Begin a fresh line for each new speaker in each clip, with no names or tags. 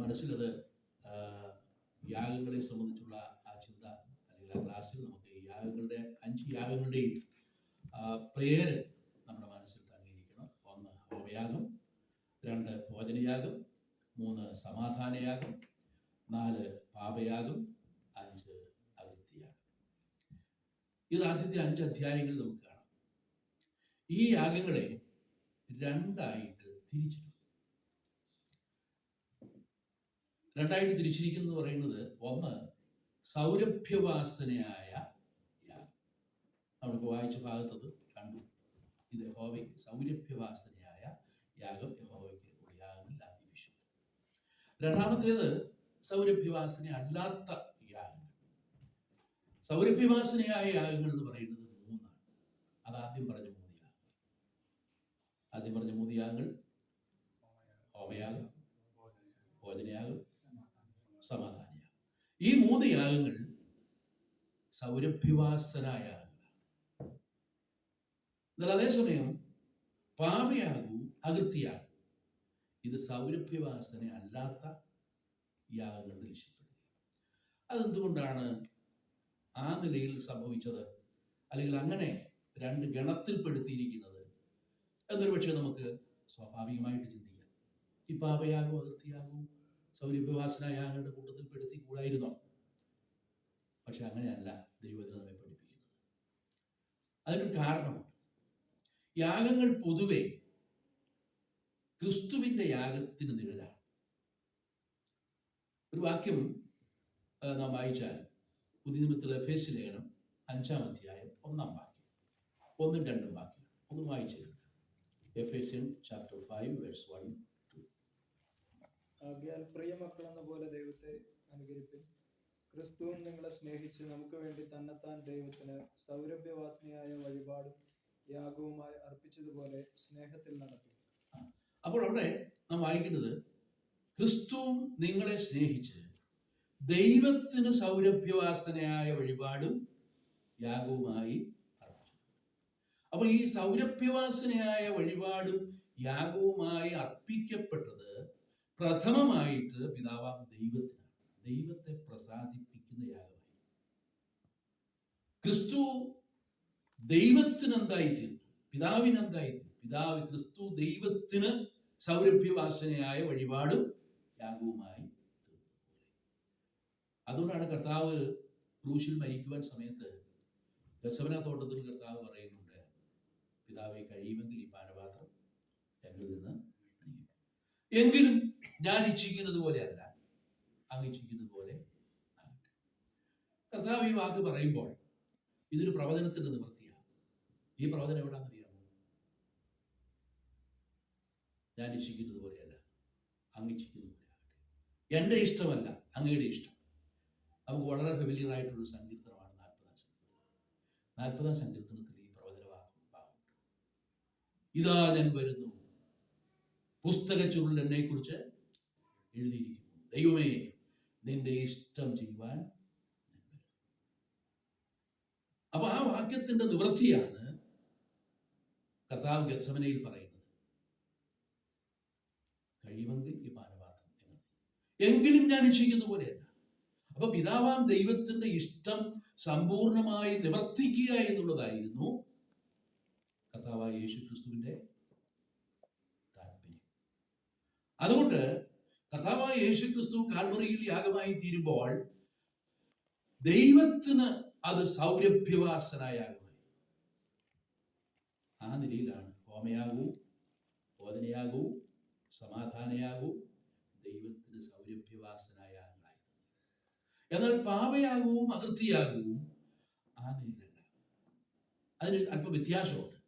മനസ്സിലത് യാഗങ്ങളെ സംബന്ധിച്ചുള്ള ആ ചിന്ത അല്ലെങ്കിൽ ആ ക്ലാസ്സിൽ നമുക്ക് ഈ യാഗങ്ങളുടെ 5 യാഗങ്ങളുടെയും പേര് നമ്മുടെ മനസ്സിൽ തങ്ങിയിരിക്കണം. 1 ഹോമയാഗം, 2 ഭോജനയാഗം, 3 സമാധാനയാഗം, 4 പാപയാഗം, 5 അകൃത്യയാഗം. ഇത് ആദ്യത്തെ 5 അധ്യായങ്ങളിൽ നമുക്ക് കാണാം. ഈ യാഗങ്ങളെ 2ആയിട്ട് തിരിച്ചിട്ടുണ്ട്. 2ആയിട്ട് തിരിച്ചിരിക്കുന്നു എന്ന് പറയുന്നത്, 1 സൗരഭ്യവാസനയായ യാഗം. നമ്മളിപ്പോൾ വായിച്ച ഭാഗത്തത് കണ്ടു. ഇത് യഹോവയ്ക്ക് സൗരഭ്യവാസനയായ യാഗം, യഹോവയ്ക്ക് യാഗങ്ങളിൽ അതിവിശുദ്ധം. 2ാമത്തേത് സൗരഭ്യവാസന അല്ലാത്ത യാഗങ്ങൾ. സൗരഭ്യവാസനയായ യാഗങ്ങൾ എന്ന് പറയുന്നത് 3ആണ്. അത് ആദ്യം പറഞ്ഞ 3 യാഗങ്ങൾ. ഹോമയാഗം, ഭോജനയാഗം, സമാധാനയാഗം. ഈ 3 യാഗങ്ങൾ സൗരഭ്യവാസന യാഗങ്ങളാണ്. എന്നാൽ അതേസമയം പാപയാഗവും അകൃത്യയാഗം ഇത് സൗരഭ്യവാസന അല്ലാത്ത യാഗങ്ങളുടെ ലിസ്റ്റിൽപ്പെടുക. അതെന്തുകൊണ്ടാണ് ആ നിലയിൽ സംഭവിച്ചത്, അല്ലെങ്കിൽ അങ്ങനെ 2 ഗണത്തിൽപ്പെടുത്തിയിരിക്കുന്നത് എന്നൊരു പക്ഷേ നമുക്ക് സ്വാഭാവികമായിട്ട് ചിന്തിക്കാം. ഈ പാപയാഗവും അകൃത്യയാഗവും സൗരഭ്യവാസന യാഗങ്ങളുടെ കൂട്ടത്തിൽ പെടുത്തി കൂടായിരുന്നോ? പക്ഷെ അങ്ങനെയല്ല ദൈവത്തിന് നമ്മെ പഠിപ്പിക്കുന്നത്. അതിനൊരു കാരണമുണ്ട്. യാഗങ്ങൾ പൊതുവെ ക്രിസ്തുവിന്റെ യാഗത്തിന് നിഴലാണ്. ഒരു വാക്യം നാം വായിച്ചാൽ പുതിയ നിയമത്തിലെ എഫേസ്യ ലേഖനം 5-ാം അധ്യായം 1-ാം വാക്യം, 1-ഉം 2-ഉം വാക്യം ഒന്ന് വായിച്ചു. എഫേസ്യൻ ചാപ്റ്റർ 5 വേഴ്സ് 1-2.
ആകയാൽ പ്രിയമക്കളെന്ന പോലെ ദൈവത്തെ അനുകരിപ്പിൻ. ക്രിസ്തുവും നിങ്ങളെ സ്നേഹിച്ച് നമുക്ക് വേണ്ടി തന്നെത്താൻ ദൈവത്തിന് സൗരഭ്യവാസനയായ വഴിപാടും യാഗവുമായി അർപ്പിച്ചതുപോലെ സ്നേഹത്തിൽ നടത്തി.
അപ്പോൾ അവിടെ നാം വായിക്കുന്നത്, ക്രിസ്തുവും നിങ്ങളെ സ്നേഹിച്ച് ദൈവത്തിന് സൗരഭ്യവാസനയായ വഴിപാടും യാഗവുമായി അർപ്പിച്ചു. അപ്പോൾ ഈ സൗരഭ്യവാസനയായ വഴിപാടും യാഗവുമായി അർപ്പിക്കപ്പെട്ടത് പ്രഥമമായിട്ട് പിതാവാം ദൈവത്തിനാണ്. ദൈവത്തെ പ്രസാദിപ്പിക്കുന്ന യാഗമായി ക്രിസ്തു ദൈവത്തിനെന്തായിത്തീർന്നു, പിതാവിനെന്തായിത്തീർന്നു. ക്രിസ്തു ദൈവത്തിന് സൗരഭ്യവാസനയായ വഴിപാടും യാഗവുമായി തീർന്നു. അതുകൊണ്ടാണ് കർത്താവ് ക്രൂശിൽ മരിക്കുവാൻ സമയത്ത് ഗെത്സമന തോട്ടത്തിൽ കർത്താവ് പറയുന്നുണ്ട്, പിതാവെ കഴിയുമെങ്കിൽ ഈ പാനപാത്രം എന്നിൽ നിന്ന് നീങ്ങും, എങ്കിലും ഞാൻ ഇച്ഛിക്കുന്നത് പോലെയല്ല അങ്ങ് ഇച്ഛിക്കുന്നത് പോലെ ആകട്ടെ. കർത്താവ് ഈ വാക്ക് പറയുമ്പോൾ ഇതൊരു പ്രവചനത്തിന്റെ നിവൃത്തിയാണ്. ഈ പ്രവചനം എവിടാന്നറിയാമോ? ഞാൻ ഇച്ഛിക്കുന്നത് പോലെയല്ല അങ്ങ് ഇച്ഛിക്കുന്നത് പോലെ ആകട്ടെ. എൻ്റെ ഇഷ്ടമല്ല അങ്ങയുടെ ഇഷ്ടം. നമുക്ക് വളരെ ഫെമിലിയർ ആയിട്ടുള്ളൊരു സങ്കീർത്തനമാണ് 40-ാം സങ്കീർത്തനം. 40-ാം സങ്കീർത്തനത്തിൽ ഈ പ്രവചന ഭാഗമുണ്ട്. ഇതാ ഞാൻ വരുന്നു, പുസ്തക ചുരുളിൽ എന്നെ കുറിച്ച് എഴുതിയിരിക്കുന്നു, ദൈവമേ നിന്റെ ഇഷ്ടം ചെയ്യുവാൻ. അപ്പൊ ആ വാക്യത്തിന്റെ നിവൃത്തിയാണ് കർത്താവ് ഗെത്സമനയിൽ പറയുന്നത്, കഴിയുമെങ്കിൽ ഈ പാനപാത്രം എങ്കിലും ഞാൻ ഇച്ഛിക്കുന്ന പോലെയല്ല. അപ്പൊ പിതാവാം ദൈവത്തിന്റെ ഇഷ്ടം സമ്പൂർണമായി നിവർത്തിക്കുക എന്നുള്ളതായിരുന്നു കർത്താവായ യേശു ക്രിസ്തുവിന്റെ താല്പര്യം. അതുകൊണ്ട് കർത്താവായ യേശു ക്രിസ്തു കാൽവറിയിൽ യാഗമായി തീരുമ്പോൾ ദൈവത്തിന് അത് സൗരഭ്യവാസനയാഗമായി. ആ നിലയിലാണ് ഹോമയാഗവും ബോധനയാഗവും സമാധാനയാഗവും ദൈവത്തിന് സൗരഭ്യവാസനയാഗങ്ങളായി. എന്നാൽ പാപയാഗവും അകൃത്യയാഗവും ആ നിലയിലല്ല. അതിന് അല്പം വ്യത്യാസമുണ്ട്.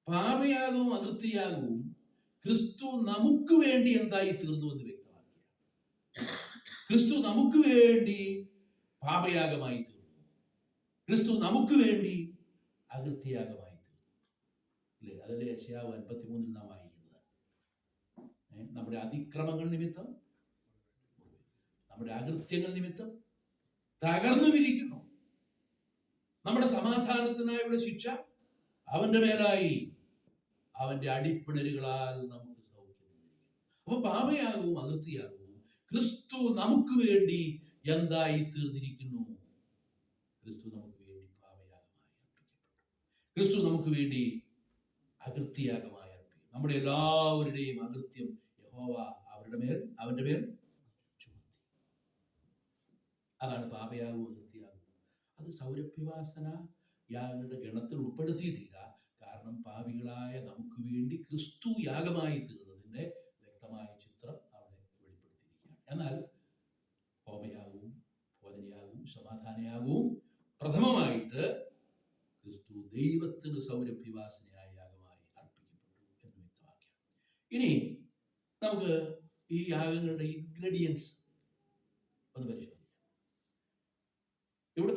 പാപയാഗവും അകൃത്യയാഗവും ക്രിസ്തു നമുക്ക് വേണ്ടി എന്തായി തീർന്നു എന്ന് വ്യക്തമാക്കിയാണ്. ക്രിസ്തു നമുക്ക് വേണ്ടി പാപയാഗമായി തീർന്നു, ക്രിസ്തു നമുക്ക് വേണ്ടി അകൃത്യയാഗമായി തീർന്നു. അല്ലേ? അതല്ലേ യെശയ്യാവ് 53 നാം വായിക്കുന്നത്. നമ്മുടെ അതിക്രമങ്ങൾ നിമിത്തം, നമ്മുടെ അകൃത്യങ്ങൾ നിമിത്തം തകർന്നു വിരിക്കുന്നു, നമ്മുടെ സമാധാനത്തിനായുള്ള ശിക്ഷ അവന്റെ മേലായി, അവന്റെ അടിപ്പിണരുകളാൽ നമുക്ക് സൗഖ്യം. അപ്പൊ പാപയാകവും അകൃത്യയാകവും ക്രിസ്തു നമുക്ക് വേണ്ടി എന്തായി തീർന്നിരിക്കുന്നു? ക്രിസ്തു നമുക്ക് വേണ്ടി പാപയാഗമായി അർപ്പിക്കപ്പെട്ടു. ക്രിസ്തു നമുക്ക് വേണ്ടി അകൃത്യയാഗമായി അർപ്പിക്കും. നമ്മുടെ എല്ലാവരുടെയും അകൃത്യം യഹോവ അവന്റെ മേൽ ചുമത്തി. അതാണ് പാപയാഗവും അകൃത്യയാഗവും. അത് സൗരഭ്യവാസന യാഗങ്ങളുടെ ഗണത്തിൽ ഉൾപ്പെടുത്തിയിട്ടില്ല. കാരണം പാപികളായ നമുക്ക് വേണ്ടി ക്രിസ്തു യാഗമായി തീർന്നതിൻ്റെ വ്യക്തമായ ചിത്രം അവിടെ വെളിപ്പെടുത്തിയിരിക്കുകയാണ്. എന്നാൽ ഹോമയാഗവും ഭോജനയാഗവും സമാധാനയാഗവും പ്രഥമമായിട്ട് ക്രിസ്തു ദൈവത്തിന് സൗരഭ്യവാസനയായ യാഗമായി അർപ്പിക്കപ്പെട്ടു എന്ന് വ്യക്തമാക്കിയാണ്. ഇനി നമുക്ക് ഈ യാഗങ്ങളുടെ ഇൻഗ്രീഡിയൻസ് ഒന്ന് പരിശോധിക്കാം. ഇവിടെ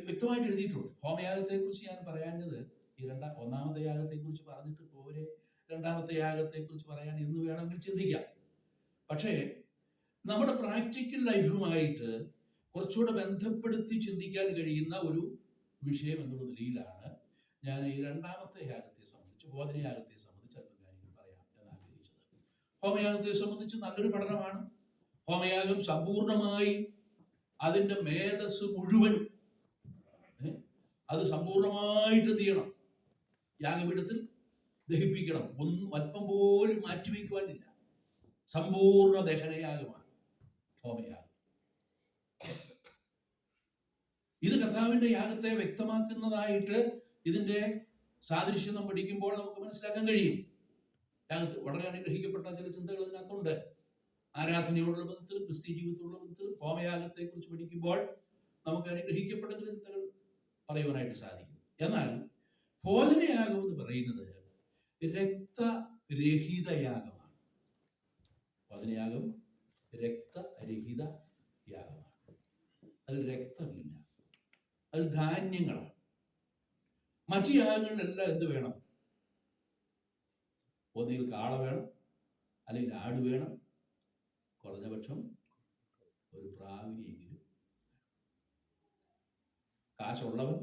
വ്യക്തമായിട്ട് എഴുതിയിട്ടുണ്ട്. ഹോമയാഗത്തെക്കുറിച്ച് ഞാൻ പറയാഞ്ഞത് ഈ ഒന്നാമത്തെ യാഗത്തെക്കുറിച്ച് പറഞ്ഞിട്ട് പോരെ രണ്ടാമത്തെ യാഗത്തെക്കുറിച്ച് പറയാൻ എന്ന് വേണമെങ്കിൽ ചിന്തിക്കാം. പക്ഷേ നമ്മുടെ പ്രാക്ടിക്കൽ ലൈഫുമായിട്ട് കുറച്ചുകൂടെ ബന്ധപ്പെടുത്തി ചിന്തിക്കാൻ കഴിയുന്ന ഒരു വിഷയം എന്നുള്ള നിലയിലാണ് ഞാൻ ഈ രണ്ടാമത്തെ യാഗത്തെ സംബന്ധിച്ച്, ഭോജനയാഗത്തെ സംബന്ധിച്ച് അല്പം കാര്യങ്ങൾ പറയാം എന്നാഗ്രഹിച്ചത്. ഹോമയാഗത്തെ സംബന്ധിച്ച് നല്ലൊരു പഠനമാണ്. ഹോമയാഗം സമ്പൂർണമായി അതിൻ്റെ മേധസ് മുഴുവനും അത് സമ്പൂർണമായിട്ട് എന്ത് ചെയ്യണം? യാഗപീഠത്തിൽ ദഹിപ്പിക്കണം. ഒന്നും അല്പം പോലും മാറ്റിവെക്കുവാനില്ല. സമ്പൂർണ്ണ ദഹനയാഗമാണ് ഹോമയാഗം. ഇത് കർത്താവിന്റെ യാഗത്തെ വ്യക്തമാക്കുന്നതായിട്ട് ഇതിന്റെ സാദൃശ്യം നാം പഠിക്കുമ്പോൾ നമുക്ക് മനസ്സിലാക്കാൻ കഴിയും. യാഗത്തിൽ വളരെ അനുഗ്രഹിക്കപ്പെട്ട ചില ചിന്തകൾ ഇതിനകത്തുണ്ട്. ആരാധനയോടുള്ള ബന്ധത്തിലും ക്രിസ്ത്യ ജീവിതത്തിലുള്ള ബന്ധത്തിലും ഹോമയാഗത്തെ കുറിച്ച് പഠിക്കുമ്പോൾ നമുക്ക് അനുഗ്രഹിക്കപ്പെട്ട ചില ചിന്തകൾ പറയുവാനായിട്ട് സാധിക്കും. എന്നാൽ ഭോജനയാഗം എന്ന് പറയുന്നത് രക്തരഹിത യാഗമാണ്. ഭോജനയാഗം രക്തരഹിത യാഗമാണ്. അതിൽ രക്തമില്ല, അതിൽ ധാന്യങ്ങളാണ്. മറ്റു യാഗങ്ങളിലെല്ലാം എന്ത് വേണം? ഒന്നുകിൽ കാള വേണം, അല്ലെങ്കിൽ ആട് വേണം, കുറഞ്ഞപക്ഷം ഒരു പ്രാവിനെയെങ്കിലും. കാശുള്ളവൻ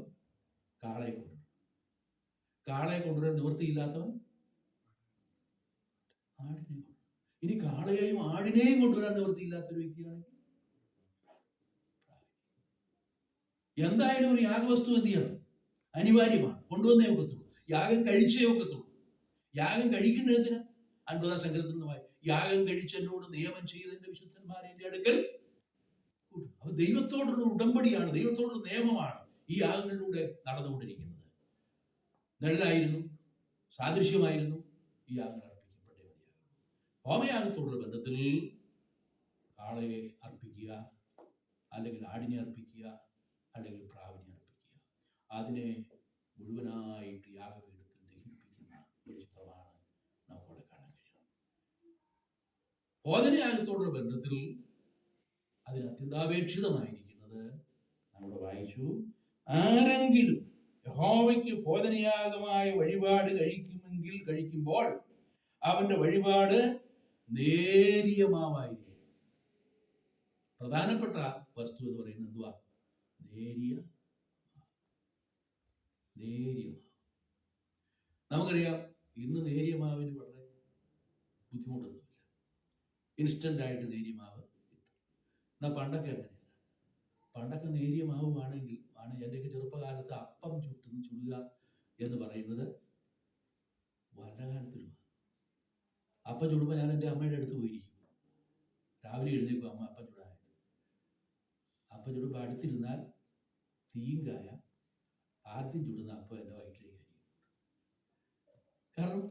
കാളയെ കൊണ്ടുവരും, കാളയെ കൊണ്ടുവരാൻ നിവൃത്തിയില്ലാത്തവൻ ആടിനെ കൊണ്ടുവരും. ഇനി കാളയെയും ആടിനെയും കൊണ്ടുവരാൻ നിവൃത്തിയില്ലാത്ത ഒരു വ്യക്തിയാണെങ്കിൽ എന്തായാലും ഒരു യാഗവസ്തു എന്ത് ചെയ്യണം? അനിവാര്യമാണ്, കൊണ്ടുവന്നേ ഒക്കത്തുള്ളൂ. യാഗം കഴിച്ചേ ഒക്കത്തുള്ളൂ. യാഗം കഴിക്കുന്നതിന് അത്ഭുത സങ്കീർത്തനമായി യാഗം കഴിച്ചെന്നോട് നിയമം ചെയ്തതിന്റെ വിശുദ്ധന്മാരെ എൻ്റെ അടുക്കൽ. അപ്പൊ ദൈവത്തോടുള്ള ഉടമ്പടിയാണ്, ദൈവത്തോടുള്ള നിയമമാണ് ഈ യാഗങ്ങളിലൂടെ നടന്നുകൊണ്ടിരിക്കുന്നത്. നെല്ലായിരുന്നു, സാദൃശ്യമായിരുന്നു ഈ യാഗങ്ങൾ അർപ്പിക്കപ്പെട്ടേ മതിയാകും. ഹോമയാഗത്തോടുള്ള ബന്ധത്തിൽ കാളയെ അർപ്പിക്കുക, അല്ലെങ്കിൽ ആടിനെ അർപ്പിക്കുക, അല്ലെങ്കിൽ പ്രാവിനെ അർപ്പിക്കുക, അതിനെ മുഴുവനായിട്ട് യാഗപീഠത്തിൽ ദഹിപ്പിക്കുന്ന ഒരു ചിത്രമാണ് നമുക്കവിടെ കാണാൻ കഴിയുന്നത്. ഭോജനയാഗത്തോടുള്ള ബന്ധത്തിൽ അതിന് അത്യന്താപേക്ഷിതമായിരിക്കുന്നത് നമ്മുടെ വായിച്ചു, ആരെങ്കിലും യഹോവയ്ക്ക് ഭോജനയാഗമായ വഴിപാട് കഴിക്കുമ്പോൾ അവന്റെ വഴിപാട് നേരിയ മാവായിരിക്കും. പ്രധാനപ്പെട്ട വസ്തു എന്ന് പറയുന്നത് എന്തുവാ? നേരിയ മാവ്. നമുക്കറിയാം, ഇന്ന് നേരിയ മാവിന് വളരെ ബുദ്ധിമുട്ടൊന്നുമില്ല. ഇൻസ്റ്റന്റ് ആയിട്ട് നേരിയ മാവ് കിട്ടും. എന്നാൽ പണ്ടൊക്കെ അങ്ങനെയല്ല. പണ്ടൊക്കെ നേരിയ മാവ് ആണെങ്കിൽ എൻ്റെയൊക്കെ ചെറുപ്പകാലത്ത് അപ്പം ചുടുക എന്ന് പറയുന്നത് വല്ല കാലത്തിലും. അപ്പം ചുടുമ്പോൾ ഞാൻ എൻ്റെ അമ്മയുടെ അടുത്ത് പോയിരിക്കും. രാവിലെ എഴുന്നേക്കും അമ്മ അപ്പം ചുടാനായിട്ട്. അപ്പം ചുടുമ്പോൾ അടുത്തിരുന്നാൽ തീയും കായ ആദ്യം ചുടുന്ന അപ്പം എൻ്റെ വയറ്റിലേക്ക് ആയിരിക്കും. കാരണം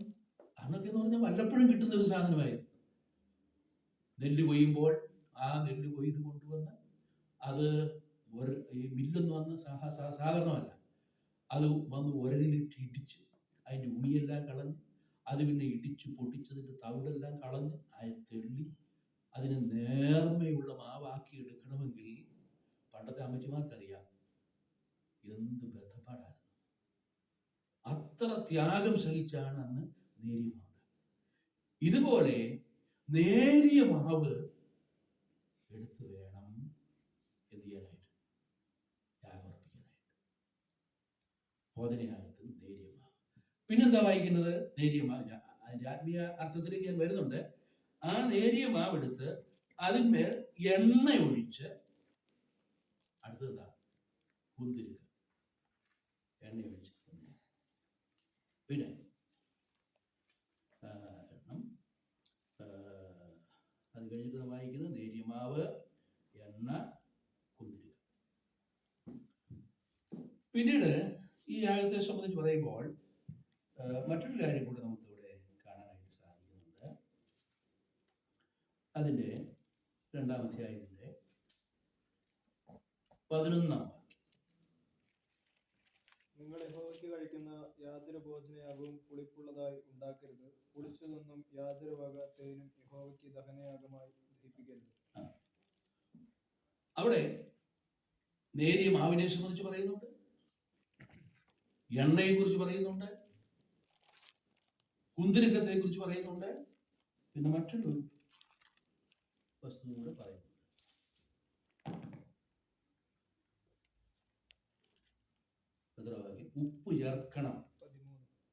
അന്നൊക്കെ എന്ന് പറഞ്ഞാൽ വല്ലപ്പോഴും കിട്ടുന്ന ഒരു സാധനമായിരുന്നു. നെല്ല് കൊയ്യുമ്പോൾ ആ നെല്ല് കൊയ്ത് കൊണ്ടുവന്ന് അത് ഈ മില്ലൊന്നും വന്ന് സാധാരണമല്ല, അത് വന്ന് ഉരലിലിട്ട് ഇടിച്ച് അതിൻ്റെ ഉമിയെല്ലാം കളഞ്ഞ് അത് പിന്നെ ഇടിച്ച് പൊട്ടിച്ചതിൻ്റെ തവിടെല്ലാം കളഞ്ഞ് തെള്ളി അതിനെ നേർമയുള്ള മാവാക്കി എടുക്കണമെങ്കിൽ പണ്ടത്തെ അമ്മച്ചിമാർക്കറിയാം എന്ത് ബന്ധപ്പാടാണ്. അത്ര ത്യാഗം സഹിച്ചാണ് അന്ന് നേരിയ മാവ്. ഇതുപോലെ നേരിയ മാവ് എടുത്ത് വേണം എന്ത് ചെയ്യാനായിട്ട്? യാഗം അർപ്പിക്കാനായിട്ട്. ഭോജനയാഗത്തിൽ നേരിയ മാവ്. പിന്നെന്താ വായിക്കുന്നത്? നേരിയ മാവ്. അതിൻ്റെ ആത്മീയ അർത്ഥത്തിലേക്ക് ഞാൻ വരുന്നുണ്ട്. ആ നേരിയ മാവെടുത്ത് അതിന്മേൽ എണ്ണ ഒഴിച്ച്, അടുത്തതാ കുന്തിരിക്ക, എണ്ണ ഒഴിച്ച് പിന്നെ എണ്ണം. അത് കഴിഞ്ഞിട്ട് നാം വായിക്കുന്നത് നേരിയ മാവ്, എണ്ണ, കുന്തിരിക്ക. പിന്നീട് ഈ യാഗത്തെ സംബന്ധിച്ച് പറയുമ്പോൾ മറ്റൊരു കാര്യം കൂടെ നമുക്ക് ഇവിടെ കാണാനായിട്ട് സാധിക്കുന്നുണ്ട്. അതിൻ്റെ 2-ാം അധ്യായത്തിൻ്റെ 11-ാം വാക്യം.
നിങ്ങൾ യഹോവയ്ക്ക് കഴിക്കുന്ന യാതൊരു ഭോജനയാഗവും പുളിപ്പുള്ളതായി ഉണ്ടാക്കരുത്. പുളിച്ചതൊന്നും യാതൊരു വക തേനും യഹോവയ്ക്ക് ദഹനയാഗമായി ദഹിപ്പിക്കരുത്.
അവിടെ നേരിയ മാവിനെ സംബന്ധിച്ച് പറയുന്നുണ്ട്, എണ്ണയെ കുറിച്ച് പറയുന്നുണ്ട്, കുന്തിരിക്കത്തെ കുറിച്ച് പറയുന്നുണ്ട്, പിന്നെ മറ്റൊരു വസ്തു കൂടെ പറയുന്നുണ്ട്. ഉപ്പ് ചേർക്കണം.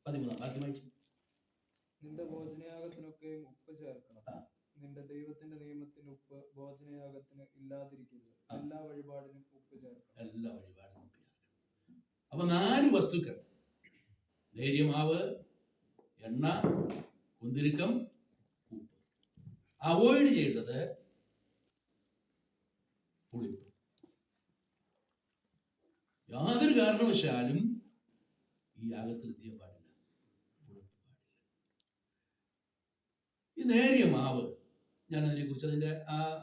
13 വാക്യം വായിച്ചു.
നിന്റെ ഭോജനയാഗത്തിനൊക്കെയും ഉപ്പ് ചേർക്കണം. നിന്റെ ദൈവത്തിന്റെ നിയമത്തിന് ഉപ്പ് ഭോജനയാഗത്തിന് ഇല്ലാതിരിക്കരുത്. എല്ലാ വഴിപാടിനും ഉപ്പ് ചേർക്കണം.
എല്ലാ വഴിപാടിനും ഉപ്പ് ചേർക്കണം. അപ്പൊ 4 വസ്തുക്കൾ: നേരിയ മാവ്, എണ്ണ, കുന്തിരിക്കം, ഉപ്പ്. അവോയ്ഡ് ചെയ്യേണ്ടത് പുളിപ്പ്. യാതൊരു കാരണവശാലും ഈ യാഗത്തിൽ എത്തിയാൻ പാടില്ല, പുളിപ്പ് പാടില്ല. ഈ നേരിയ മാവ്, ഞാൻ അതിനെക്കുറിച്ച്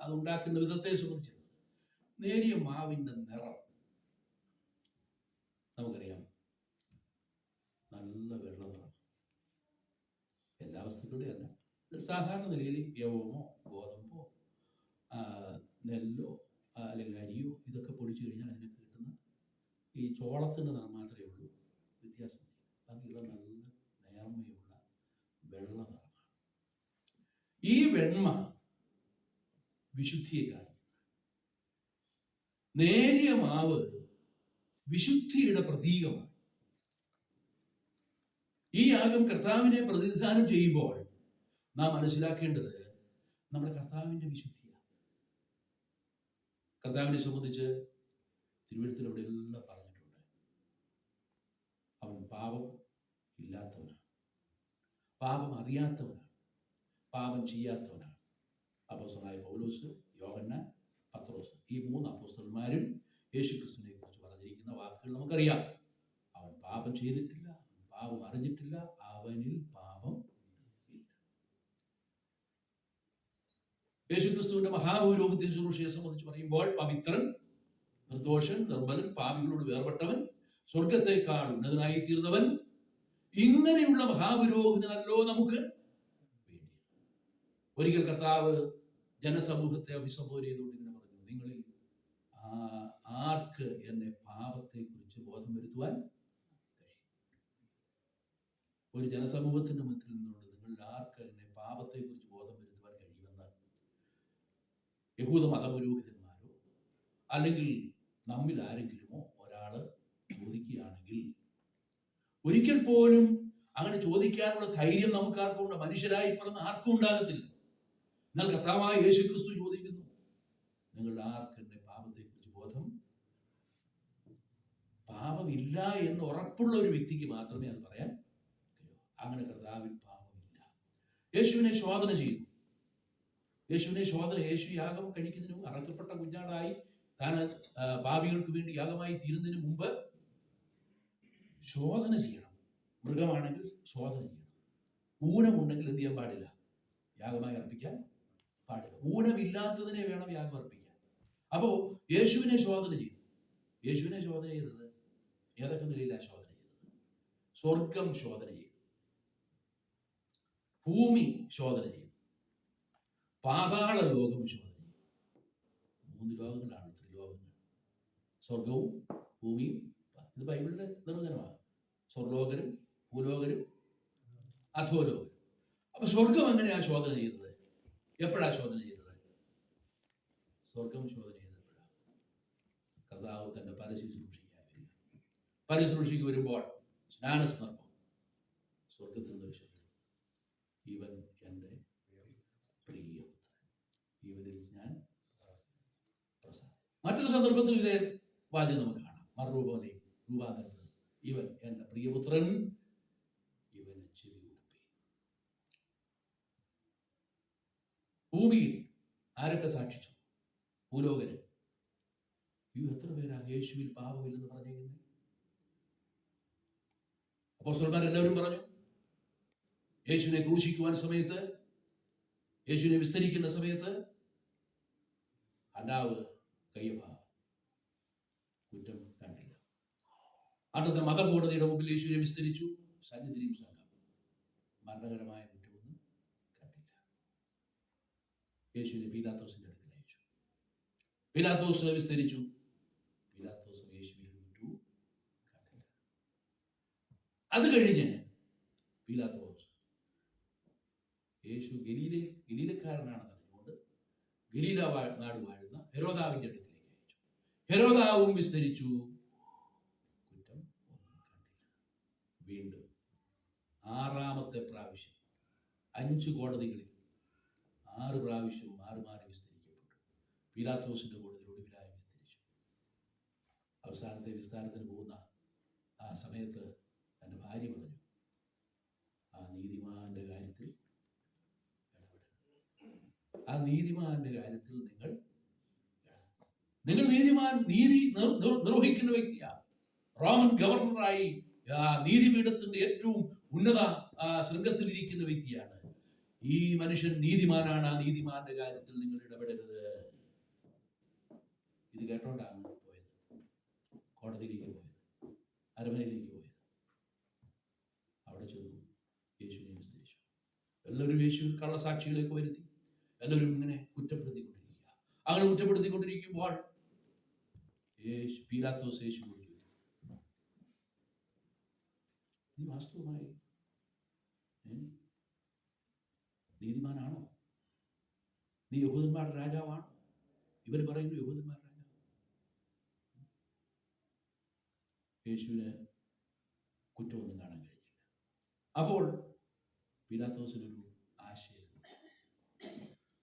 അത് ഉണ്ടാക്കുന്ന വിധത്തെ സംബന്ധിച്ചിട്ടുണ്ട്. നേരിയ മാവിൻ്റെ നിറം നമുക്കറിയാം, നല്ല വെള്ള നിറം. എല്ലാ വസ്തുക്കളുടെയും അല്ല, സാധാരണ നിലയിൽ യവമോ ഗോതമ്പോ നെല്ലോ അല്ലെങ്കിൽ അരിയോ ഇതൊക്കെ പൊടിച്ചു കഴിഞ്ഞാൽ അതിന് കിട്ടുന്ന ഈ ചോളത്തിൻ്റെ നിറം മാത്രമേ ഉള്ളൂ വ്യത്യാസം. ബാക്കിയുള്ള നല്ല നേർമയുള്ള വെള്ള നിറമാണ്. ഈ വെണ്മ വിശുദ്ധിയെ കാണിക്കുന്നു. നേരിയ മാവ് വിശുദ്ധിയുടെ പ്രതീകമാണ്. ഈ യാഗം കർത്താവിനെ പ്രതിനിധാനം ചെയ്യുമ്പോൾ നാം മനസ്സിലാക്കേണ്ടത് നമ്മുടെ കർത്താവിൻ്റെ വിശുദ്ധിയാണ്. കർത്താവിനെ സംബന്ധിച്ച് തിരുവെഴുത്തിൽ അവിടെ എല്ലാം പറഞ്ഞിട്ടുണ്ട്. അവൻ പാപം ഇല്ലാത്തവനാണ്, പാപം അറിയാത്തവനാണ്, പാപം ചെയ്യാത്തവനാണ്. അപ്പോസ്തലനായ പൗലോസ്, യോഹന്നാൻ, പത്രോസ്, ഈ 3 അപ്പോസ്തലന്മാരും യേശുക്രിസ്തുവിനെ കുറിച്ച് പറഞ്ഞിരിക്കുന്ന വാക്കുകൾ നമുക്കറിയാം. അവൻ പാപം ചെയ്തിട്ടില്ല, പാപം അറിഞ്ഞിട്ടില്ല, അവനിൽ പാപം ഇല്ല. യേശുക്രിസ്തുവിന്റെ മഹാപൗരോഹിത്യ ശുശ്രൂഷയെ സംബന്ധിച്ച് പറയുമ്പോൾ പവിത്രൻ, നിർദോഷൻ, നിർമ്മലൻ, പാപികളോട് വേർപെട്ടവൻ, സ്വർഗത്തെക്കാൾ ഉന്നതനായി തീർന്നവൻ, ഇങ്ങനെയുള്ള മഹാപുരോഹിതനല്ലോ നമുക്ക് വേണ്ടി. ഒരിക്കൽ കർത്താവ് ജനസമൂഹത്തെ അഭിസംബോധന ചെയ്തുകൊണ്ട് ഇങ്ങനെ പറഞ്ഞു: നിങ്ങളിൽ ആർക്ക് എന്നെ പാപത്തെക്കുറിച്ച് ബോധം വരുത്തുവാൻ കഴിയും? ഒരു ജനസമൂഹത്തിന്റെ മധ്യത്തിൽ നിന്നുകൊണ്ട് നിങ്ങളിൽ ആർക്ക് എന്നെ പാപത്തെക്കുറിച്ച് ബോധം വരുത്തുവാൻ കഴിയുമെന്ന് യഹൂദ മതപുരോഹിതന്മാരോ അല്ലെങ്കിൽ നമ്മിൽ ആരെങ്കിലുമോ ഒരാൾ ചോദിക്കുകയാണെങ്കിൽ, ഒരിക്കൽ പോലും അങ്ങനെ ചോദിക്കാനുള്ള ധൈര്യം നമുക്കാർക്കുണ്ട്? മനുഷ്യരായി പിറന്ന ആർക്കും ഉണ്ടാകത്തില്ല. എന്നാൽ കർത്താവായ യേശുക്രിസ്തു ചോദിക്കുന്നു, നിങ്ങൾ ആർക്ക് എന്നെ പാപത്തെക്കുറിച്ച് ബോധം? പാപമില്ല എന്ന് ഉറപ്പുള്ള ഒരു വ്യക്തിക്ക് മാത്രമേ അത് പറയാൻ കഴിയൂ. അങ്ങനെ കർത്താവിൽ പാപമില്ല. യേശുവിനെ ശോധന ചെയ്തു. യേശു യാഗം കഴിക്കുന്നതിന് മുമ്പ്, അറക്കപ്പെട്ട കുഞ്ഞാടായി താൻ പാപികൾക്ക് വേണ്ടി യാഗമായി തീരുന്നതിന് മുമ്പ് ശോധന ചെയ്യണം. മൃഗമാണെങ്കിൽ ശോധന ചെയ്യണം. ഊനമുണ്ടെങ്കിൽ എന്ത് ചെയ്യാൻ പാടില്ല? യാഗമായി അർപ്പിക്കാൻ പാടില്ല. ഊനമില്ലാത്തതിനെ വേണം യാഗം അർപ്പിക്കാൻ. അപ്പോൾ യേശുവിനെ ശോധന ചെയ്തു. യേശുവിനെ ശോധന ചെയ്തത് ഏതൊക്കെ നിലയിലാണ് ശോധന ചെയ്തത്? സ്വർഗം ശോധന ചെയ്തു, ഭൂമി ശോധന ചെയ്തു, പാതാള ലോകം ശോധന ചെയ്തു. 3 ലോകങ്ങളാണ്, ത്രിലോകങ്ങൾ. സ്വർഗവും ഭൂമിയും. ഇത് ബൈബിളിലെ നിർവചനമാണ്. സ്വർലോകരും ഭൂലോകരും അധോലോകരും. അപ്പൊ സ്വർഗം എങ്ങനെയാണ് ശോധന ചെയ്തത്? എപ്പോഴാണ് ശോധന ചെയ്തത്? സ്വർഗം ശോധന ചെയ്തപ്പോഴാണ് കർത്താവ് തന്റെ പരശുശ്രൂഷയ്ക്കായി വരിക. പരശുശ്രൂഷയ്ക്ക് വരുമ്പോൾ സ്നാനസന്ദർഭം, സ്വർഗത്തിൽ നിന്ന് ശബ്ദം, ഇവൻ എൻ്റെ പ്രിയപുത്രൻ, ഇവനിൽ മറ്റൊരു സന്ദർഭത്തിൽ ഇതേ വാചകം നമുക്ക് കാണാം. മറുരൂപനെ രൂപാന്തരപ്പെടും. ഇവൻ എൻ്റെ പ്രിയപുത്രൻ, ഇവന് ചെവി കൊടുപ്പി. ഭൂമിയിൽ ആരൊക്കെ സാക്ഷിച്ചു? ഭൂലോകര്. എത്ര പേരാ യേശുവിൽ പാപമില്ലെന്ന് പറഞ്ഞേക്കുന്നത്? അപ്പോസ്തലന്മാരെല്ലാവരും പറഞ്ഞു. യേശുവിനെ ക്രൂശിക്കുവാൻ സമയത്ത്, യേശുവിനെ വിസ്തരിക്കുന്ന സമയത്ത് ഹന്നാവ്, കയ്യഫ കുറ്റം കണ്ടില്ല. അന്നത്തെ മതകോടതിയുടെ മുമ്പിൽ യേശുവിനെ വിസ്തരിച്ചു. സന്നിധിയും സംഘം മരണകരമായ കുറ്റമൊന്നും കണ്ടില്ല. യേശുവിനെ പീലാത്തോസിന്റെ അടുക്കൽ അയച്ചു. പീലാത്തോസ് വിസ്തരിച്ചു. പീലാത്തോസ് യേശുവിനെ കുറ്റവും കണ്ടില്ല. അത് കഴിഞ്ഞ് പീലാത്തോസ് യേശു ഗലീലക്കാരനാണെന്ന് അറിഞ്ഞുകൊണ്ട് ഗലീല നാട് വാഴുന്ന ഹെരോദാവിന്റെ അടുക്കിലേക്ക് അയച്ചു. ഹെരോദാവും വിസ്തരിച്ചു. കുറ്റം ഒന്നും കണ്ടില്ല. വീണ്ടും ആറാമത്തെ പ്രാവശ്യം 5 കോടതികളിൽ 6 പ്രാവശ്യം മാറി മാറി വിസ്തരിക്കപ്പെട്ടു. പീലാത്തോസിന്റെ കോടതിയിൽ ഒടുവിലായി വിസ്തരിച്ചു. അവസാനത്തെ വിസ്താരത്തിന് പോകുന്ന ആ സമയത്ത് എൻ്റെ ഭാര്യ പറഞ്ഞു, ആ നീതിമാന്റെ കാര്യത്തിൽ ആ നീതിമാന്റെ കാര്യത്തിൽ നിങ്ങൾ നീതി നിർവഹിക്കുന്ന വ്യക്തിയാണ്. റോമൻ ഗവർണറായി നീതിപീഠത്തിന്റെ ഏറ്റവും ഉന്നത ശൃംഗത്തിലിരിക്കുന്ന വ്യക്തിയാണ്. ഈ മനുഷ്യൻ നീതിമാനാണ്. ആ നീതിമാന്റെ കാര്യത്തിൽ നിങ്ങൾ ഇടപെടരുത്. ഇത് കേട്ടോണ്ടാണ് പോയത്, കോടതിയിലേക്ക് പോയത്, അരമനയിലേക്ക് പോയത്. അവിടെ ചെന്നു യേശുവിനെ വിസ്തരിച്ചു. എല്ലാവരും യേശുവിൽ കള്ളസാക്ഷികളേക്ക് വരുത്തി. എല്ലാവരും ഇങ്ങനെ കുറ്റപ്പെടുത്തിക്കൊണ്ടിരിക്കുക. അങ്ങനെ കുറ്റപ്പെടുത്തിക്കൊണ്ടിരിക്കുമ്പോൾ പീലാത്തോസ് യേശുവോട് ചോദിച്ചു, നീ വാസ്തവമായി നീതിമാനാണോ? നീ യഹൂദന്മാരുടെ രാജാവാണോ? ഇവർ പറയുന്നു യഹൂദന്മാരുടെ രാജാവ്. യേശുവിന് കുറ്റമൊന്നും കാണാൻ കഴിഞ്ഞില്ല. അപ്പോൾ പീലാത്തോസിനൊരു ആശയം,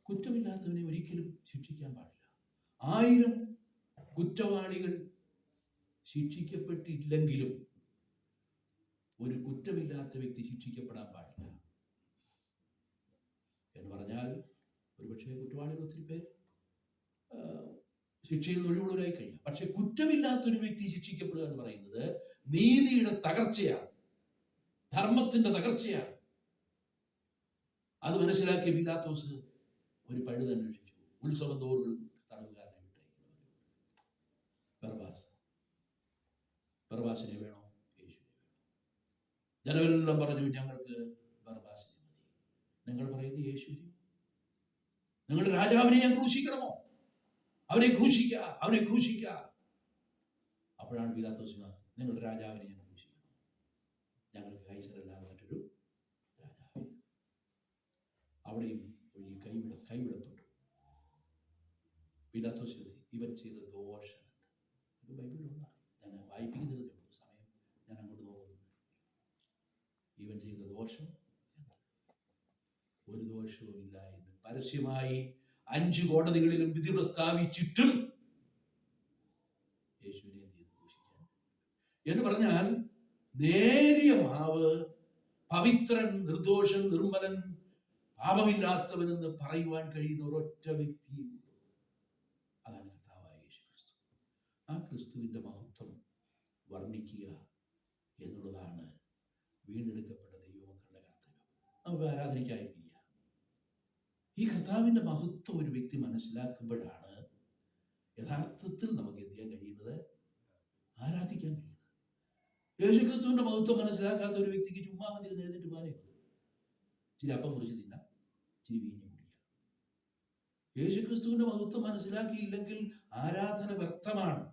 കുറ്റമില്ലാത്തവനെ ഒരിക്കലും ശിക്ഷിക്കാൻ പാടില്ല. 1000 കുറ്റവാളികൾ ശിക്ഷിക്കപ്പെട്ടില്ലെങ്കിലും ഒരു കുറ്റമില്ലാത്ത വ്യക്തി ശിക്ഷിക്കപ്പെടാൻ പാടില്ല എന്ന് പറഞ്ഞാൽ, ഒരുപക്ഷെ കുറ്റവാളികൾ ഒത്തിരി പേർ ശിക്ഷയിൽ ഒഴിവുള്ളവരായി കഴിയും. പക്ഷെ കുറ്റമില്ലാത്തൊരു വ്യക്തി ശിക്ഷിക്കപ്പെടുക എന്ന് പറയുന്നത് നീതിയുടെ തകർച്ചയാണ്, ധർമ്മത്തിന്റെ തകർച്ചയാണ്. അത് മനസ്സിലാക്കിയ പീലാത്തോസ് ഒരു പഴുത് അന്വേഷിച്ചു. ഉത്സവം തോറും തടവുകാരനെ വിട്ടയക്കുന്നു. ബർബാസിനെ വേണോ? യേശുവിനെ വേണം. ജനമെല്ലാം പറഞ്ഞു, ഞങ്ങൾക്ക് ബർബാസിനെ മതി. നിങ്ങൾ പറയുന്നത് യേശുവിനെ? നിങ്ങളുടെ രാജാവിനെ ഞാൻ ക്രൂശിക്കണമോ? അവനെ ക്രൂശിക്കുക. അപ്പോഴാണ് പീലാത്തോസ്, നിങ്ങളുടെ രാജാവിനെ ഞാൻ ക്രൂശിക്കണം. ഞങ്ങൾക്ക് കൈസരല്ലാതെ മറ്റൊരു രാജാവ്. അവിടെയും കൈവിടപ്പെട്ടു. പീലാത്തോസ്, ഇവൻ ചെയ്ത ദോഷം ഇത് ബൈബിളിലുള്ള, ഞാൻ വായിപ്പിക്കുന്നതേ ഉള്ളൂ, സമയം ഞാൻ അങ്ങോട്ട് നോക്കുന്നു. ഇവൻ ചെയ്ത ദോഷം ഒരു ദോഷവും ഇല്ല എന്ന് പരസ്യമായി 5 കോടതികളിലും വിധി പ്രസ്താവിച്ചിട്ടും യേശുവിനെ എന്ത് ചെയ്തു? ക്രൂശിക്കാൻ എന്ന് പറഞ്ഞാൽ, നേരിയ മാവ്, പവിത്രൻ, നിർദോഷൻ, നിർമ്മലൻ, പാപമില്ലാത്തവനെന്ന് പറയുവാൻ കഴിയുന്ന ഒരൊറ്റ വ്യക്തിയും, അതാണ് കർത്താവായ യേശു ക്രിസ്തു. ആ ക്രിസ്തുവിന്റെ മഹത്വം വർണ്ണിക്കുക എന്നുള്ളതാണ് വീണ്ടെടുക്കപ്പെട്ട ദൈവമക്കളുടെ കർത്തവ്യം. നമുക്ക് ആരാധനയ്ക്കായിട്ടില്ല. ഈ കർത്താവിന്റെ മഹത്വം ഒരു വ്യക്തി മനസ്സിലാക്കുമ്പോഴാണ് യഥാർത്ഥത്തിൽ നമുക്ക് എന്ത് ചെയ്യാൻ കഴിയുന്നത്? ആരാധിക്കാൻ കഴിയുന്നത്. യേശു ക്രിസ്തുവിന്റെ മഹത്വം മനസ്സിലാക്കാത്ത ഒരു വ്യക്തിക്ക് ചുമ്മാ മതി എഴുന്നേറ്റ് പോകാനേ ഉള്ളൂ. ഇച്ചിരി അപ്പം കുറിച്ച് തിന്നാം, ഇച്ചിരി വീഞ്ഞ് കുടിക്കാം. യേശു ക്രിസ്തുവിന്റെ മഹത്വം മനസ്സിലാക്കിയില്ലെങ്കിൽ ആരാധന വ്യർത്ഥമാണ്.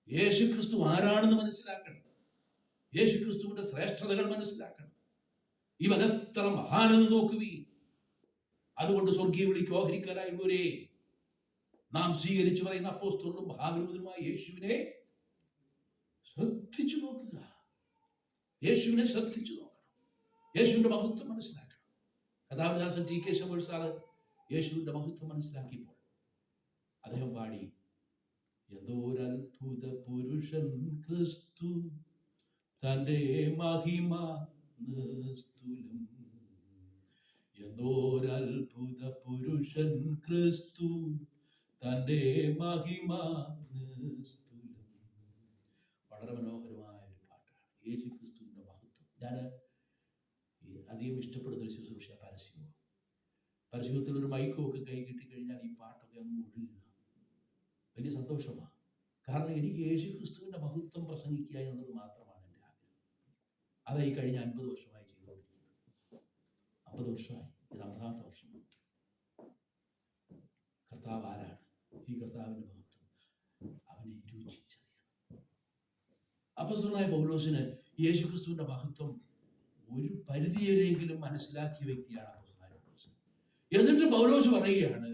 യേശു ക്രിസ്തു ആരാണെന്ന് മനസ്സിലാക്കണം. യേശു ക്രിസ്തുവിന്റെ ശ്രേഷ്ഠതകൾ മനസ്സിലാക്കണം. ഇവൻ എത്ര മഹാനെന്ന് നോക്കുവീ. അതുകൊണ്ട് സ്വർഗീയ വിളിക്ക് ഓഹരിക്കാരായുള്ളവരെ, നാം സ്വീകരിച്ചു പറയുന്ന അപ്പോസ്തലനും മഹാഗുരുവുമായ യേശുവിനെ ശ്രദ്ധിച്ചു നോക്കുക. യേശുവിനെ ശ്രദ്ധിച്ചു നോക്കണം. യേശുവിന്റെ മഹത്വം മനസ്സിലാക്കണം. കഥാവിദാസൻ ടി കെ ശമുൽ സാറ് യേശുവിന്റെ മഹത്വം മനസ്സിലാക്കിയപ്പോൾ അദ്ദേഹം പാടി, എന്തോരത്ഭുത പുരുഷൻ ക്രിസ്തു, തൻ്റെ മഹിമ നിസ്തുലം. എന്തോരത്ഭുത പുരുഷൻ ക്രിസ്തു, തൻ്റെ മഹിമ നിസ്തുലം. വളരെ മനോഹരമായ ഒരു പാട്ടാണ് യേശു ക്രിസ്തുവിൻ്റെ മഹത്വം. ഞാൻ അധികം ഇഷ്ടപ്പെടുന്ന ഒരു ശുശ്രൂഷ പരസ്യവും. പരസ്യത്തിൽ ഒരു മൈക്കും ഒക്കെ കൈ കിട്ടിക്കഴിഞ്ഞാൽ ഈ പാട്ടൊക്കെ അങ്ങ് ഒഴുകുക. വലിയ സന്തോഷമാണ്. കാരണം എനിക്ക് യേശു ക്രിസ്തുവിൻ്റെ മഹത്വം പ്രസംഗിക്കുക എന്നത് മാത്രമാണ് എൻ്റെ ആഗ്രഹം. അതായി കഴിഞ്ഞ 50 വർഷമായി ചെയ്തുകൊണ്ടിരിക്കുന്നത്. 50 വർഷമായി. ഇത് 50ാമത്തെ വർഷം. കർത്താവ് ആരാണ്? ഈ കർത്താവിൻ്റെ മഹത്വം അവനെ രുചിച്ചറിയണം. അപ്പോസ്തലനായ പൗലോസിന് യേശു ക്രിസ്തുവിൻ്റെ മഹത്വം ഒരു പരിധിവരെയെങ്കിലും മനസ്സിലാക്കിയ വ്യക്തിയാണ് അപ്പോസ്തലനായ പൗലോസ്. എന്നിട്ട് പൗലോസ് പറയുകയാണ്,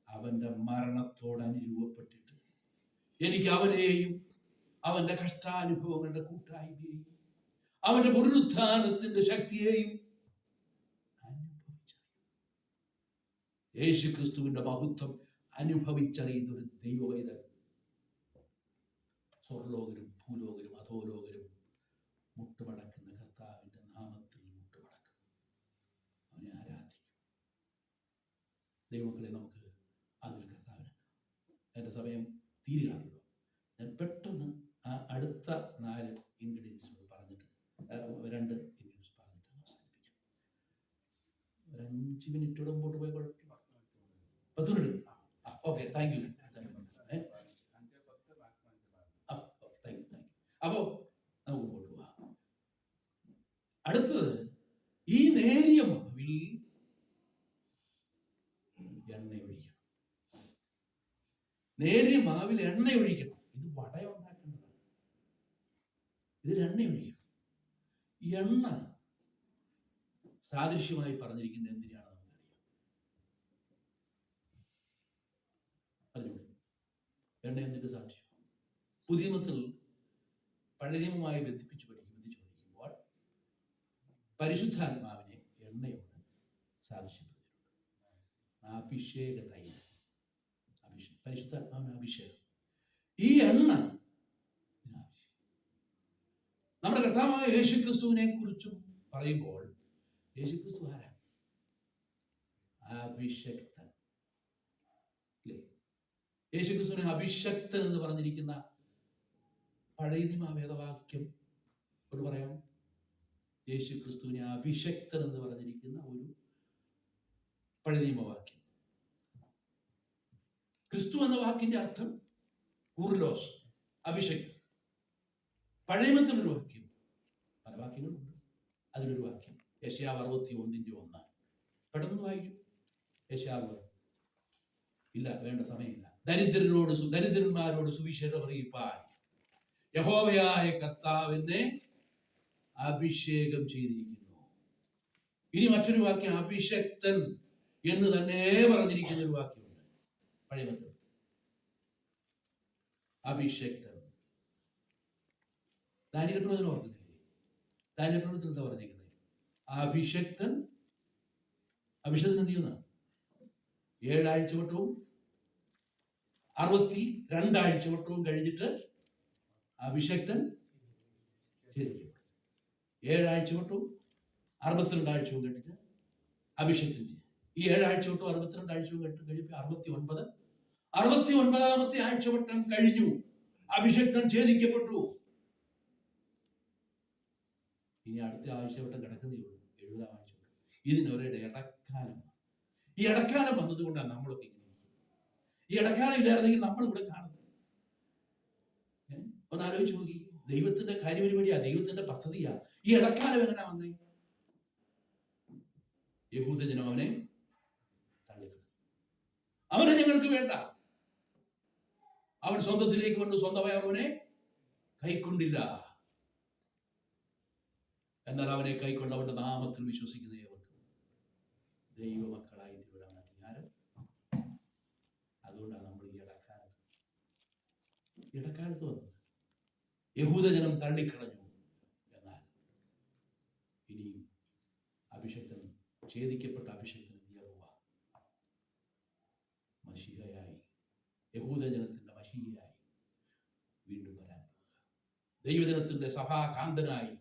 അവന്റെ മരണത്തോട് അനുരൂപപ്പെട്ടിട്ട് എനിക്ക് അവനെയും അവന്റെ കഷ്ടാനുഭവങ്ങളുടെ കൂട്ടായ്മയെയും അവന്റെ പുനരുത്ഥാനത്തിന്റെ ശക്തിയെയും അനുഭവിച്ചറിയും. യേശു ക്രിസ്തുവിന്റെ മഹത്വം അനുഭവിച്ചറിയുന്ന ഒരു ദൈവവൈതൽ സ്വർലോകരും ഭൂലോകരും അധോലോകരും മുട്ടുമടക്കുന്ന കർത്താവിന്റെ നാമത്തിൽ മുട്ടുമടക്കും, അവനെ ആരാധിക്കും. ദൈവമക്കളെ, നമുക്ക് അതിൽ കർത്താവിന് എൻ്റെ സമയം തീരുകയാണല്ലോ. ഞാൻ പെട്ടെന്ന് ആ അടുത്ത 4 ഇൻഗ്രീഡിയൻസ് പറഞ്ഞിട്ട് 2 ഇൻഗ്രീഡിയൻസ് പറഞ്ഞിട്ട് അവസാനിപ്പിക്കാം. ഒരു 5 മിനിറ്റോടെ മുമ്പോട്ട് പോയി കുഴപ്പമില്ല. 10 മിനിറ്റ്. Okay, thank you. അപ്പോൾ നമുക്ക് മുമ്പോട്ട് പോവാം. അടുത്തത്, ഈ നേരിയ മാവിൽ എണ്ണ ഒഴിക്കണം. നേരിയ മാവിൽ എണ്ണ ഒഴിക്കണം. ഇത് വട ഉണ്ടാക്കേണ്ടതാണ്. ഇതിൽ എണ്ണ ഒഴിക്കണം. എണ്ണ സാദൃശ്യമായി പറഞ്ഞിരിക്കുന്നത് എന്തിനാണ് നമുക്കറിയാം. പറഞ്ഞോളൂ. എണ്ണ എന്തിന്റെ സാദൃശ്യം? പുതിയ നിയമത്തിൽ പഴയ നിയമവുമായി ബന്ധിപ്പിച്ച് പഠിക്കുമ്പോൾ പരിശുദ്ധാത്മാവിനെ എണ്ണയോട് സാദൃശ്യപ്പെടുത്തിയിട്ടുണ്ട്. അഭിഷേക തൈലം, പരിശുദ്ധാത്മാവിന് അഭിഷേകം. ഈ എണ്ണ നമ്മുടെ കർത്താവായ യേശു ക്രിസ്തുവിനെ കുറിച്ചും പറയുമ്പോൾ, യേശു ക്രിസ്തു ആരാ? അഭിഷക്തൻ. അല്ലേ? യേശു ക്രിസ്തുവിനെ അഭിഷക്തൻ എന്ന് പറഞ്ഞിരിക്കുന്ന പഴയ നിയമ വേദവാക്യം ഒരു പറയാം. യേശു ക്രിസ്തുവിനെ അഭിഷക്തൻ എന്ന് പറഞ്ഞിരിക്കുന്ന ഒരു പഴയ നിയമവാക്യം. ക്രിസ്തു എന്ന വാക്കിന്റെ അർത്ഥം കൂർലോസ്, അഭിഷേകം. പഴയ നിയമത്തിലൊരു വാക്യം, പല വാക്യങ്ങളുണ്ട്, അതിലൊരു വാക്യം യെശയ്യാവ് 61:1. പെട്ടെന്ന് വായിച്ചു. യെശയ്യാവ് ഇല്ല, വേണ്ട, സമയമില്ല. ദരിദ്രന്മാരോട് സുവിശേഷം അറിയിപ്പാൻ യഹോവയായ കർത്താവിനെ അഭിഷേകം ചെയ്തിരിക്കുന്നു. ഇനി മറ്റൊരു വാക്യം, അഭിഷക്തൻ എന്ന് തന്നെ പറഞ്ഞിരിക്കുന്ന ഒരു വാക്യമുണ്ട് പഴയ നിയമത്തിൽ. അഭിഷക്തൻ. ദാനിയേൽ പ്രവചനം ഓർക്കുന്നില്ലേ? ദാനിയേൽ പ്രവചനത്തിൽ എന്താ പറഞ്ഞിരിക്കുന്നത്? അഭിഷക്തൻ. അഭിഷേകത്തിന് എന്ത് ചെയ്യുന്ന? 7 ആഴ്ചവട്ടവും 62 ആഴ്ചവട്ടവും കഴിഞ്ഞിട്ട് അഭിഷക്തൻ ചെയ്തിരിക്കും. 7 ആഴ്ചവട്ടവും 62 ആഴ്ചവും കഴിഞ്ഞിട്ട് അഭിഷേകൻ ചെയ്യും. ഈ 7 ആഴ്ചവട്ടവും 62 ആഴ്ചവും കഴിഞ്ഞപ്പോൾ 69ാമത്തെ ആഴ്ചവട്ടം കഴിഞ്ഞു. അഭിഷേകൻ ഛേദിക്കപ്പെട്ടു. ഇനി അടുത്ത ആഴ്ചവട്ടം കിടക്കുന്നേ ഉള്ളൂ, 70ാം ആഴ്ചവട്ടം. ഇതിനൊരു ഇടക്കാലം. ഈ ഇടക്കാലം വന്നതുകൊണ്ടാണ് നമ്മളൊക്കെ ഇങ്ങനെ. ഈ ഇടക്കാലം ഇല്ലായിരുന്നെങ്കിൽ നമ്മൾ ഇവിടെ കാണുന്നത്. ഒന്ന് ആലോചിച്ച് നോക്കി. ദൈവത്തിന്റെ കാര്യപരിപാടിയാ, ദൈവത്തിന്റെ പദ്ധതിയാ. ഈ ഇടക്കാലം എങ്ങനെ വന്നേ? യഹൂദജനം അവനെ തള്ളിക്കളഞ്ഞു. അവനെ ഞങ്ങൾക്ക് വേണ്ട. അവൻ സ്വന്തത്തിലേക്ക് വന്നു, സ്വന്തമായി അവനെ കൈക്കൊണ്ടില്ല. എന്നാൽ അവനെ കൈക്കൊണ്ട് അവന്റെ നാമത്തിൽ വിശ്വസിക്കുന്ന ഏവർക്കും ദൈവമക്കളായി തീരാൻ അധികാരം. അതുകൊണ്ടാണ് നമ്മൾ ഈ ഇടക്കാലത്ത് വന്നത്. യഹൂദജനം തള്ളിക്കളഞ്ഞു. എന്നാൽ ഇനിയും അഭിഷേകൻ, ഛേദിക്കപ്പെട്ട അഭിഷേകത്തിന് യഹോവ മശീഹയായി യഹൂദജനത്തിന്റെ മശീഹയായി വീണ്ടും വരാൻ പോവുക. ദൈവജനത്തിന്റെ സഭാകാന്തനായി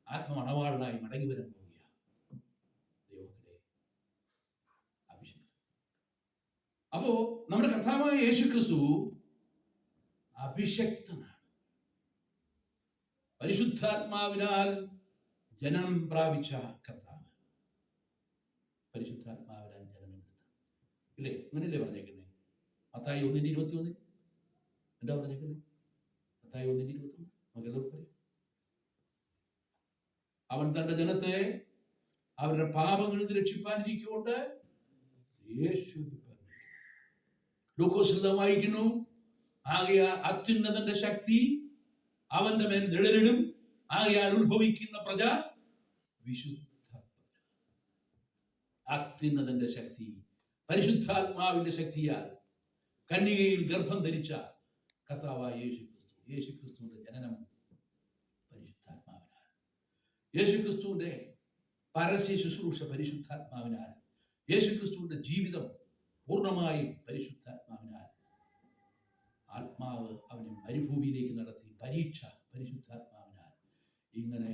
ആത്മമണവാളനായി മടങ്ങി വരാൻ പോവുക. ദൈവത്തിലെ അഭിഷിക്തൻ. അപ്പോ നമ്മുടെ കർത്താവായ യേശുക്രിസ്തു അഭിഷക്തനാണ്. പരിശുദ്ധാത്മാവിനാൽ ജനനം പ്രാപിച്ച കർത്താവ്. പരിശുദ്ധാത്മാവിനാൽ ജനനം എടുത്ത ഇല്ലേ? അങ്ങനെയല്ലേ പറഞ്ഞേക്കുന്നേ? മത്തായി 1:21 എന്താ പറഞ്ഞേക്കുന്നത്? മത്തായി 1:21 നമുക്ക് എല്ലാവർക്കും അറിയാം. അവൻ തന്റെ ജനത്തെ അവരുടെ പാപങ്ങളിൽ നിന്ന് രക്ഷിപ്പാനിരിക്കൊണ്ട് യേശു. ലൂക്കോസിൽ നാം വായിക്കുന്നു, ആകയാൽ അത്യുന്നതന്റെ ശക്തി അവന്റെ മേൽ നിഴലിടും, ആകയാൽ ഉത്ഭവിക്കുന്ന പ്രജ വിശുദ്ധ പ്രജ. അത്യുന്നതന്റെ ശക്തി, പരിശുദ്ധാത്മാവിന്റെ ശക്തിയാൽ കന്യകയിൽ ഗർഭം ധരിച്ച കർത്താവായ യേശുക്രിസ്തു. യേശുക്രിസ്തുവിന്റെ ജനനം പരിശുദ്ധാത്മാവിനാൽ. യേശുക്രിസ്തുവിന്റെ പരസ്യ ശുശ്രൂഷ പരിശുദ്ധാത്മാവിനാൽ. യേശുക്രിസ്തുവിന്റെ ജീവിതം പൂർണ്ണമായും പരിശുദ്ധാത്മാവിനാൽ. ആത്മാവ് അവനെ മരുഭൂമിയിലേക്ക് നടത്തി പരീക്ഷ പരിശുദ്ധാത്മാവിനാൽ. ഇങ്ങനെ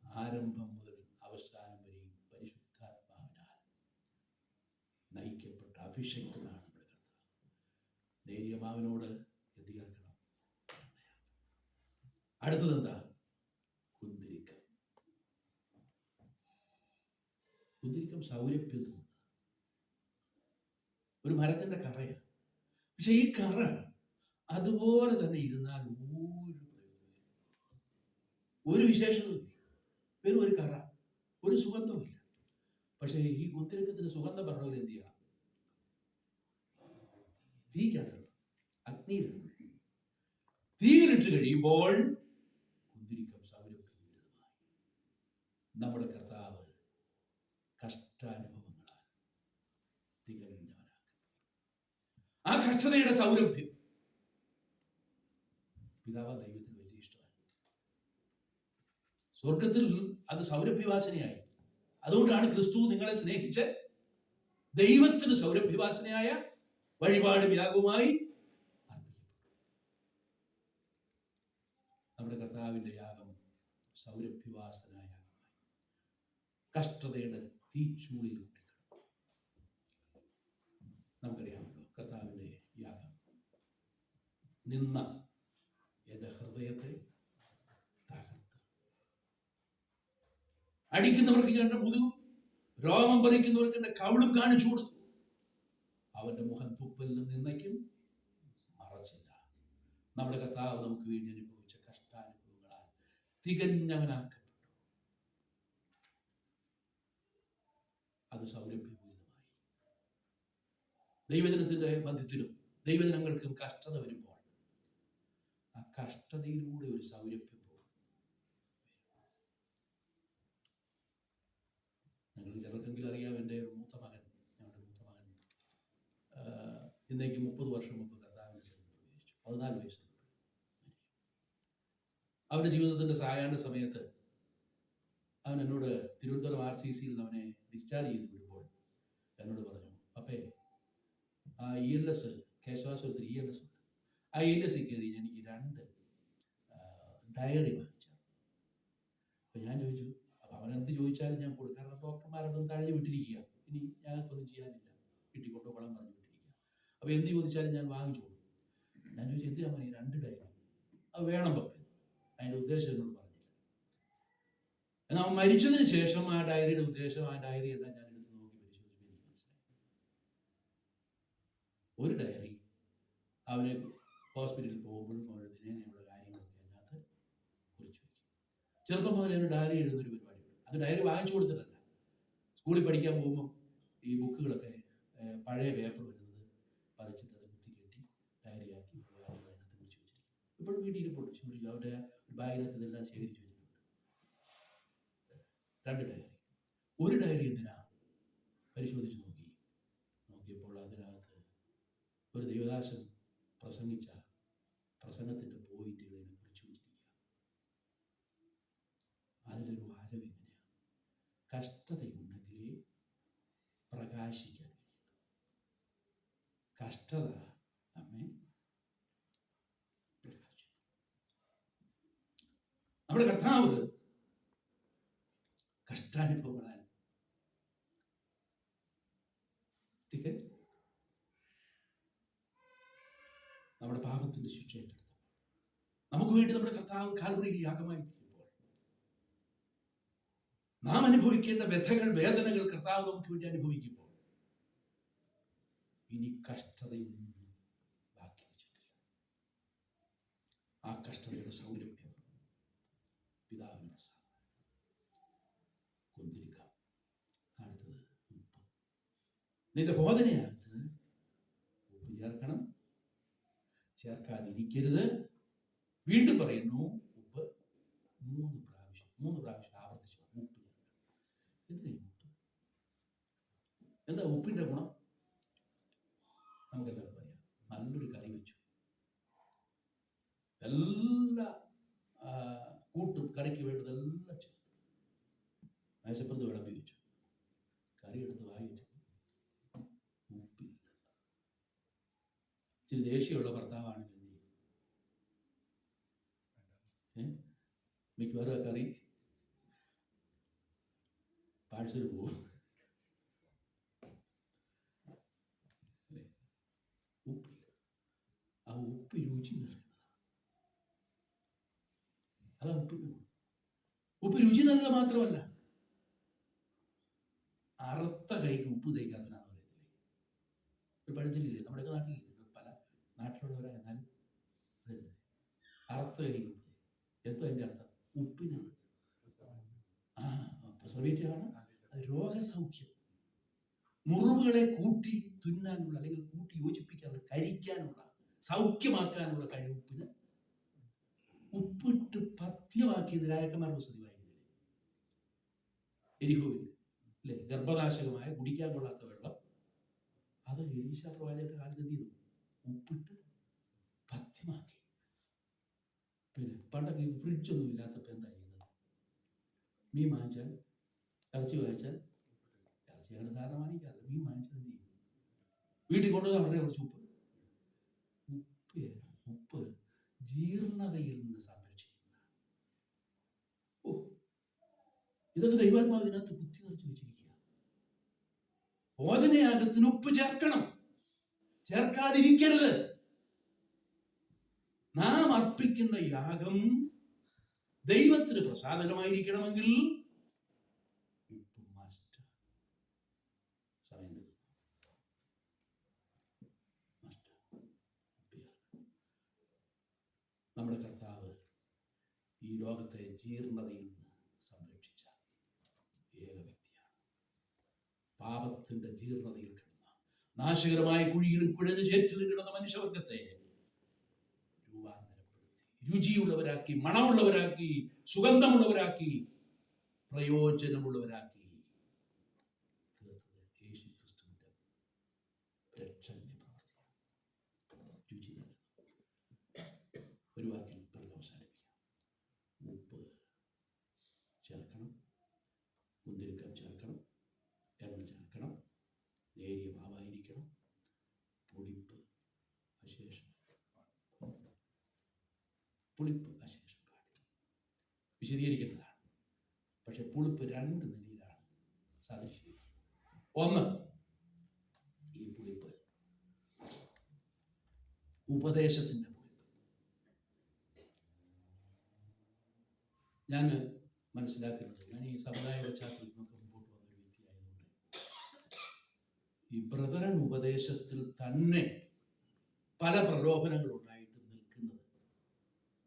ആരംഭം മുതൽ അവസാനം വരെയും പരിശുദ്ധാത്മാവിനാൽ നയിക്കപ്പെട്ട അഭിഷക്തനാണ് നമ്മുടെ കർത്താവ്. നേരിയ മാവിനോട് എന്ത് ചേർക്കണം? അടുത്തത് എന്താ? കുന്തിരിക്കം. കുന്തിരിക്കം സൗരഭ്യം തോന്നുന്നത് ഒരു മരത്തിന്റെ കറയാണ്. പക്ഷെ ഈ കറ അതുപോലെ തന്നെ ഇരുന്നാൽ ഒരു വിശേഷവുമില്ല. വെറും ഒരു കറ, ഒരു സുഗന്ധവുമില്ല. പക്ഷേ ഈ കുന്തിരിക്കത്തിന് സുഗന്ധം പറഞ്ഞവർ എന്ത് ചെയ്യണം? തീക്കകത്ത് അഗ്നിയിലിടണം. തീയിലിട്ട് കഴിയുമ്പോൾ കുന്തിരിക്കം സൗരഭ്യമായി. നമ്മുടെ കർത്താവ് കഷ്ടാനുഭവങ്ങളാൽ തികഞ്ഞവനാണ്. ആ കഷ്ടതയുടെ സൗരഭ്യം പിതാവ് ദൈവത്തിന് വലിയ ഇഷ്ടമാണ്. സ്വർഗത്തിൽ അത് സൗരഭ്യവാസനയായി. അതുകൊണ്ടാണ് ക്രിസ്തു നിങ്ങളെ സ്നേഹിച്ച് ദൈവത്തിന് സൗരഭ്യവാസനയായ വഴിപാട് യാഗവുമായി അർപ്പിക്കപ്പെട്ടു. നമ്മുടെ കർത്താവിന്റെ യാഗം സൗരഭ്യവാസനായ യാഗമായി കഷ്ടതയുടെ തീച്ചൂളിൽ കൂട്ടിക്കിടന്നു. നമുക്കറിയാമല്ലോ കർത്താവിന്റെ യാഗം നിന്ന എന്റെ ഹൃദയത്തെ തകർത്ത്. അടിക്കുന്നവർക്ക് ഞാൻ മുതുകും, രോമം പറിക്കുന്നവർക്ക് എന്റെ കവിളും കാണിച്ചു കൊടുത്തു. അവന്റെ മുഖം തുപ്പലിനും നിന്നയ്ക്കും മറച്ചില്ല. നമ്മുടെ കർത്താവ് നമുക്ക് വേണ്ടി അനുഭവിച്ച കഷ്ടാനുഭവങ്ങളാൽ തികഞ്ഞവനാക്കപ്പെട്ടു. അത് സൗരഭ്യപൂരിതമായി. ദൈവജനത്തിന്റെ മധ്യത്തിലും ദൈവജനങ്ങൾക്കും കഷ്ടത വരുമ്പോൾ ആ കഷ്ടതയിലൂടെ ഒരു സൗരഭ്യം പോകും. നിങ്ങൾക്ക് ചിലർക്കെങ്കിലും അറിയാം, എൻ്റെ ഒരു മൂത്ത മകൻ, ഞങ്ങളുടെ മൂത്ത മകൻ ഇന്നേക്ക് 30 വർഷം മുമ്പ് കർത്താവിനെ പ്രവേശിച്ചു. 14 വയസ്സുണ്ട്. അവൻ്റെ ജീവിതത്തിൻ്റെ സായാഹ്ന സമയത്ത് അവൻ എന്നോട് തിരുവനന്തപുരം RCCയിൽ നിന്ന് അവനെ ഡിസ്ചാർജ് ചെയ്ത് വിടുമ്പോൾ എന്നോട് പറഞ്ഞു, അപ്പേ ആ ELS കേശവാശ്വരത്തിൽ ELS ഉണ്ട്, ആ ELS കയറി എനിക്ക് 2 ഡയറി വാങ്ങിച്ചു. അപ്പം ഞാൻ ചോദിച്ചു, അപ്പം അവനെന്ത് ചോദിച്ചാലും ഞാൻ കൊടുക്കും. കാരണം ഡോക്ടർമാരൊന്നും തഴഞ്ഞു വിട്ടിരിക്കുക, ഇനി ഞങ്ങൾക്കൊന്നും ചെയ്യാനില്ല, വീട്ടിൽ കൊണ്ടുപോകണം പറഞ്ഞു വിട്ടിരിക്കുക. അപ്പോൾ എന്ത് ചോദിച്ചാലും ഞാൻ വാങ്ങിച്ചു കൊടുക്കും. ഞാൻ ചോദിച്ചു, എന്തിനാ പറഞ്ഞു 2 ഡയറി? അത് വേണം പപ്പേ. അതിൻ്റെ ഉദ്ദേശം എന്നോട് പറഞ്ഞില്ല. എന്നാൽ അവൻ മരിച്ചതിന് ശേഷം ആ ഡയറിയുടെ ഉദ്ദേശം, ആ ഡയറി എല്ലാം ഞാൻ എടുത്ത് നോക്കി പരിശോധിച്ചു. എനിക്ക് മനസ്സിലായി. ഒരു ഡയറി അവന് ഹോസ്പിറ്റലിൽ പോകുമ്പോഴും അവരുടെ ദിനേനയുള്ള കാര്യങ്ങളൊക്കെ അതിനകത്ത് കുറിച്ച് വയ്ക്കും. ചെറുപ്പം മുതൽ ഒരു ഡയറി എഴുതുന്നൊരു പരിപാടിയുണ്ട്. അത് ഡയറി വാങ്ങിച്ചു കൊടുത്തിട്ടല്ല. സ്കൂളിൽ പഠിക്കാൻ പോകുമ്പം ഈ ബുക്കുകളൊക്കെ പഴയ പേപ്പർ വരുന്നത് പറിച്ചിട്ട് അത് കുത്തിക്കെട്ടി ഡയറിയാക്കി കാര്യങ്ങൾ അതിനകത്ത് കുറിച്ച് വെച്ചിരിക്കും. ഇപ്പോഴും വീട്ടിൽ ഇരിപ്പുണ്ട്. അവരുടെ ബാഗിനകത്ത് ഇതെല്ലാം ശേഖരിച്ചു വെച്ചിട്ടുണ്ട്. 2 ഡയറി. ഒരു ഡയറി എന്തിനാ പരിശോധിച്ച് നോക്കിയപ്പോൾ അതിനകത്ത് ഒരു ദേവദാസൻ പ്രസംഗിച്ച പ്രസംഗത്തിന്റെ പോയിന്റുകളെ കുറിച്ച് വെച്ചിരിക്കുക. അതിലൊരു വാചകം എങ്ങനെയാണ്? കഷ്ടതയുണ്ടെങ്കിലേ പ്രകാശിക്കാൻ കഴിയും. കഷ്ടത നമ്മെ പ്രകാശിപ്പിക്കും. നമ്മുടെ കർത്താവ് കഷ്ടാനുഭവങ്ങളാൽ നമ്മുടെ പാപത്തിന്റെ ശിക്ഷ ഏറ്റെടുത്തു. നമുക്ക് വേണ്ടി നമ്മുടെ കർത്താവ് കാൽവറിയിൽ യാഗമായി തീരുമ്പോൾ നാം അനുഭവിക്കേണ്ട വ്യഥകൾ, വേദനകൾ കർത്താവ് നമുക്ക് വേണ്ടി അനുഭവിക്കുമ്പോൾ ഇനി കഷ്ടതയൊന്നും ബാക്കി വെച്ചിട്ടില്ല. ആ കഷ്ടതയുടെ സൗരഭ്യം പിതാവിന് കൊന്തിരിക്കാം. അടുത്തത് ഉപ്പ്. നിന്റെ ബോധനയകത്ത് ഉപ്പ് ചേർക്കണം, ചേർക്കാതിരിക്കരുത്. വീണ്ടും പറയുന്നു, ഉപ്പ് മൂന്ന് പ്രാവശ്യം ആവർത്തിച്ചു ഉപ്പ് ചേർക്കണം. എന്തിനാ ഉപ്പ്? എന്താ ഉപ്പിന്റെ ഗുണം? നമുക്കെല്ലാവരും പറയാം. നല്ലൊരു കറി വെച്ചു, എല്ലാ കൂട്ടും കറിക്ക് വേണ്ടതെല്ലാം ചേർത്തു, മേശപ്പുറത്ത് വിളമ്പി വെച്ചു, കറി എടുത്ത് വായി വെച്ചു, ഉപ്പില്ല. ഇച്ചിരി ദേഷ്യമുള്ള ഭർത്താവാണെങ്കിൽ മിക്കവാറും ആ കറി പാഴ്സൽ പോകും. ഉപ്പില്ല. ആ ഉപ്പ് രുചി നൽകുന്നതാണ്. അതാ ഉപ്പിന്. ഉപ്പ് രുചി നൽകുക മാത്രമല്ല, അറുത്ത കൈക്ക് ഉപ്പ് തേക്കാത്തനാന്ന് പറയത്തില്ലേ? ഒരു പഴഞ്ചൊല്ലില്ലേ, നമ്മുടെയൊക്കെ നാട്ടിലില്ലേ, പല നാട്ടിലുള്ളവരാ. എന്നാലും അറുത്ത കൈക്ക് ഉപ്പ്. എന്തോ അതിൻ്റെ അർത്ഥം? ഉപ്പിനാണ്. പ്രിസർവേറ്റീവാണ്. അത് രോഗസൗഖ്യം, മുറിവുകളെ കൂട്ടി തുന്നാനുള്ള അല്ലെങ്കിൽ കൂട്ടി യോജിപ്പിക്കാനുള്ള, കരിക്കാനുള്ള, സൗഖ്യമാക്കാനുള്ള കഴിവ് ഉപ്പിന്. ഉപ്പിട്ട് പഥ്യമാക്കിയത് രാജാക്കന്മാർ പുസ്തകത്തിൽ വായിക്കുന്നില്ലേ? എരിഹോവിൽ അല്ലേ? ഗർഭനാശകമായ കുടിക്കാൻ കൊള്ളാത്ത വെള്ളം, അത് എലീശ പ്രവാചകന്റെ കാലത്ത് എന്ത് ചെയ്തു? ഉപ്പിട്ട് പഥ്യമാക്കി. പിന്നെ പണ്ടൊക്കെ ഫ്രിഡ്ജൊന്നും ഇല്ലാത്തപ്പോൾ എന്താ ചെയ്യുന്നത്? മീൻ വാങ്ങിച്ചാൽ, ഇറച്ചി വാങ്ങിച്ചാൽ, ഇറച്ചി അങ്ങനെ സാധനം വാങ്ങിക്കാറില്ല, മീൻ വാങ്ങിച്ചാൽ എന്ത് ചെയ്യും? വീട്ടിൽ കൊണ്ടുവന്നാൽ വളരെ കുറച്ച് ഉപ്പ്. ഉപ്പ് ജീർണതയിൽ നിന്ന് സംരക്ഷിക്കുന്ന. ഓ, ഇതൊക്കെ ദൈവാത്മാവ് ഇതിനകത്ത് കുത്തി നിറച്ച് വെച്ചിരിക്കുക. ബോധനയാഗത്തിന് ഉപ്പ് ചേർക്കണം, ചേർക്കാതിരിക്കരുത്. നാം അർപ്പിക്കുന്ന യാഗം ദൈവത്തിന് പ്രസാദകരമായിരിക്കണമെങ്കിൽ ഉപ്പ് മസ്റ്റ്. സമയം നമ്മുടെ കർത്താവ് ഈ ലോകത്തെ ജീർണതയിൽ നിന്ന് സംരക്ഷിച്ച ഏക വ്യക്തിയാണ്. പാപത്തിന്റെ ജീർണതയിൽ കിടന്ന, നാശകരമായ കുഴിയിലും കുഴഞ്ഞ ചേറ്റിലും കിടന്ന മനുഷ്യവർഗത്തെ രൂപാന്തരപ്പെടുത്തി, രുചിയുള്ളവരാക്കി, മണമുള്ളവരാക്കി, സുഗന്ധമുള്ളവരാക്കി, പ്രയോജനമുള്ളവരാക്കി തീർത്തത് യേശു ക്രിസ്തുവിന്റെ രക്ഷണ പ്രവൃത്തിയാണ്. രുചി നൽകുന്നു. ഒരു വാക്കിൽ പറഞ്ഞ് അവസാനിപ്പിക്കാം. ഉപ്പ് ചേർക്കണം, മുന്തിരിക്കം ചേർക്കണം, എണ്ണ ചേർക്കണം, നേരിയ മാവായിരിക്കണം, പുളിപ്പ് അശേഷം പാടില്ല. വിശദീകരിക്കേണ്ടതാണ്. പക്ഷെ പുളിപ്പ് രണ്ട് നിലയിലാണ് സാദൃശ്യീകരിക്കുന്നത്. ഒന്ന്, ഈ പുളിപ്പ് ഉപദേശത്തിന്റെ പുളിപ്പ്. ഞാൻ മനസ്സിലാക്കുന്നത്, ഞാൻ ഈ സമുദായ പശ്ചാത്തലത്തിൽ നിന്നൊക്കെ മുമ്പോട്ട് വന്നൊരു വ്യക്തിയായതുകൊണ്ട് ഈ ബ്രദറൻ ഉപദേശത്തിൽ തന്നെ പല പ്രലോഭനങ്ങളുണ്ടായിട്ട് നിൽക്കുന്നത്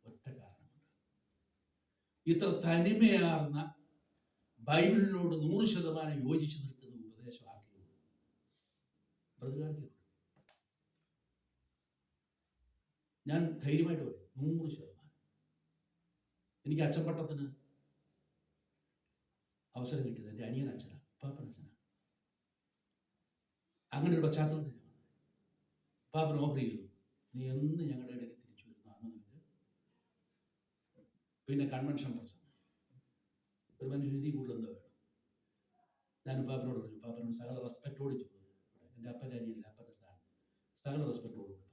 ഒറ്റ കാരണമുണ്ട്. ഇത്ര തനിമയാർന്ന ബൈബിളിനോട് 100% യോജിച്ചു നിൽക്കുന്ന ഉപദേശമാക്കിയത് ബ്രദറുകാർക്ക്. ഞാൻ ധൈര്യമായിട്ട് പറയും, 100%. എനിക്ക് അച്ചൻപട്ടത്തിന് അവസരം കിട്ടിയത് എൻ്റെ അനിയൻ അച്ഛനാണ്, പാപ്പൻ അച്ഛനാണ്. അങ്ങനെ ഒരു പശ്ചാത്തലത്തിൽ പാപ്പൻ ഓഫർ ചെയ്തു, നീ എന്ന് ഞങ്ങളുടെ ഇടയ്ക്ക് തിരിച്ചു വരുന്നു അന്ന് നിനക്ക് പിന്നെ കൺവെൻഷൻ പ്രസംഗം. ഒരു മനുഷ്യൻ ഇതിൽ കൂടുതൽ എന്താ വേണം? ഞാൻ പാപ്പനോട് പറഞ്ഞു, പാപ്പനോട് സകല റെസ്പെക്റ്റോട് ചോദിച്ചു, എൻ്റെ അപ്പൻ്റെ അനിയല്ല, അപ്പൻ്റെ സ്ഥാനം, സകല റെസ്പെക്റ്റോട് പറഞ്ഞു,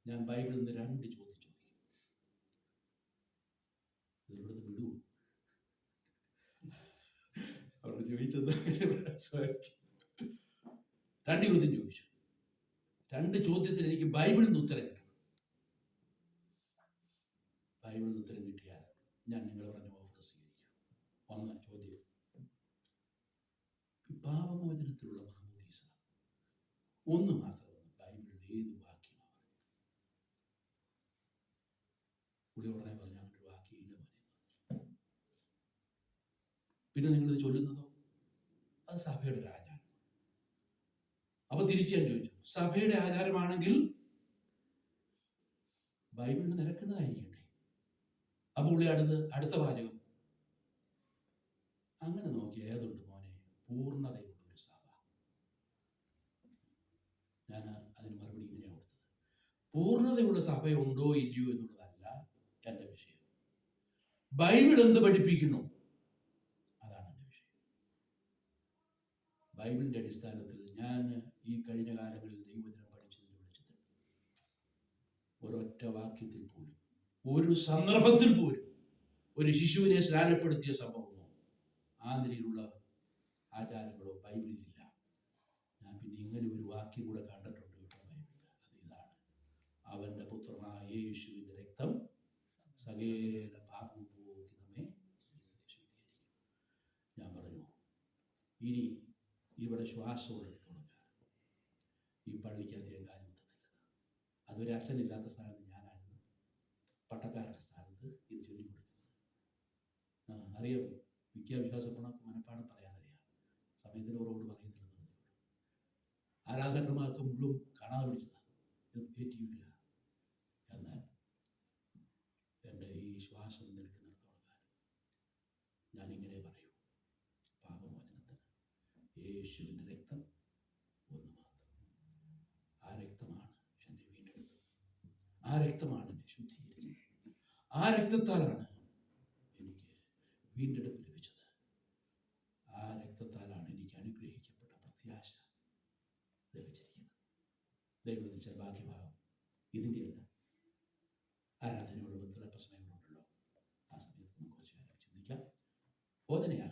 ഞാൻ ബൈബിളിൽ നിന്ന് 2 ചോദ്യം ചോദിക്കും. ഇതിവിടുന്ന് വിടൂ. അവരോട് ചോദിച്ചത് 2 ചോദ്യം ചോദിച്ചു. 2 ചോദ്യത്തിന് എനിക്ക് ബൈബിളിൽ നിന്ന് ഉത്തരം കിട്ടണം. ബൈബിളിൽ നിന്ന് ഉത്തരം കിട്ടിയാൽ ഞാൻ നിങ്ങൾ പറഞ്ഞ ഓഫർ സ്വീകരിക്കാം. 1 ചോദ്യം, ഈ പാപമോചനത്തിലുള്ള മാമോദീസ ഒന്ന് മാത്രമാണ് ബൈബിളിൽ ഏത് വാക്യമാണ്? പുള്ളി ഉടനെ പറഞ്ഞു അങ്ങനൊരു വാക്യമില്ല മോനെ. പിന്നെ നിങ്ങളിത് ചൊല്ലുന്നതോ? അത് സഭയുടെ ഒരു ആചാരം. അപ്പൊ തിരിച്ചു ഞാൻ ചോദിച്ചു, സഭയുടെ ആചാരമാണെങ്കിൽ ബൈബിളിന് നിരക്കുന്നതായിരിക്കട്ടെ. അപ്പൊ പുള്ളി അടുത്ത വാചകം, അങ്ങനെ നോക്കി ഏതുണ്ട് മോനെ പൂർണ്ണതയുള്ള ഒരു സഭ? ഞാൻ അതിന് മറുപടി ഇങ്ങനെയാണ് കൊടുത്തത്, പൂർണ്ണതയുള്ള സഭയുണ്ടോ ഇല്ലയോ എന്നുള്ളതല്ല എൻ്റെ വിഷയം. ബൈബിൾ എന്ത് പഠിപ്പിക്കുന്നു അതാണ് എൻ്റെ വിഷയം. ബൈബിളിന്റെ അടിസ്ഥാനത്തിൽ ഞാൻ ഈ കഴിഞ്ഞ കാലങ്ങളിൽ ദൈവവചനം പഠിച്ചതിന് വിളിച്ചത് ഒരൊറ്റ വാക്യത്തിൽ പോലും, ഒരു സന്ദർഭത്തിൽ പോലും ഒരു ശിശുവിനെ സ്നാനപ്പെടുത്തിയ സംഭവമോ ആ നിലയിലുള്ള ആചാരങ്ങളോ ബൈബിളിലില്ല. ഞാൻ പിന്നെ ഇങ്ങനെ ഒരു വാക്യം കൂടെ കണ്ടിട്ടുണ്ട് കേട്ടോ ബൈബിളിൽ. അത് ഇതാണ്, അവൻ്റെ പുത്രനായ യേശുവിൻ്റെ രക്തം സകല പാപവും പോക്കി നമ്മെ ശുദ്ധീകരിക്കും. ഞാൻ പറഞ്ഞു, ഇനി ഇവിടെ ശ്വാസമുള്ളിടത്തോളം കാലം ഈ പള്ളിക്ക് അധികം കാര്യം കിട്ടത്തില്ല. അതൊരു അച്ഛനില്ലാത്ത സ്ഥാനത്ത് ഞാനായിരുന്നു പട്ടക്കാരുടെ സ്ഥാനത്ത് ഇത് ചൊല്ലിക്കൊടുക്കുന്നത്. അറിയാം, വിദ്യാഭ്യാസപ്പണക്ക് മനപ്പാടം പറയാനറിയാം, സമയത്തിന് കുറവുകൊണ്ട് പറയുന്നില്ലെന്നുള്ളതേ ഉള്ളൂ. ആരാധനക്രമമൊക്കെ മുഴുവൻ കാണാതെ പിടിച്ചതാണ്, ഏറ്റിയില്ല. എന്നാൽ എൻ്റെ ഈ ശ്വാസം നിൽക്കുന്നിടത്തോളം കാലം ഞാനിങ്ങനെ പറയൂ, പാപമോചനത്തിന് യേശുവിൻ്റെ രക്തം ഒന്ന് മാത്രം. ആ രക്തമാണ് എന്നെ വീണ്ടെടുത്തത്. ആ രക്തമാണ് എന്നെ ശുദ്ധീകരിച്ചത്. ആ രക്തത്താലാണ് എനിക്ക് വീണ്ടെടുപ്പ് ലഭിച്ചത്. ആ രക്തത്താലാണ് എനിക്ക് അനുഗ്രഹിക്കപ്പെട്ട പ്രത്യാശ ലഭിച്ചിരിക്കുന്നത്. ദൈവം ലഭിച്ച ഭാഗ്യഭാഗം ഇതിൻ്റെയല്ല. ആരാധനയുള്ള ബന്ധുള്ള പ്രശ്നങ്ങളുണ്ടല്ലോ, ആ സമയത്ത് നമുക്ക് കുറച്ച് കാര്യം ചിന്തിക്കാം. ബോധനയാകും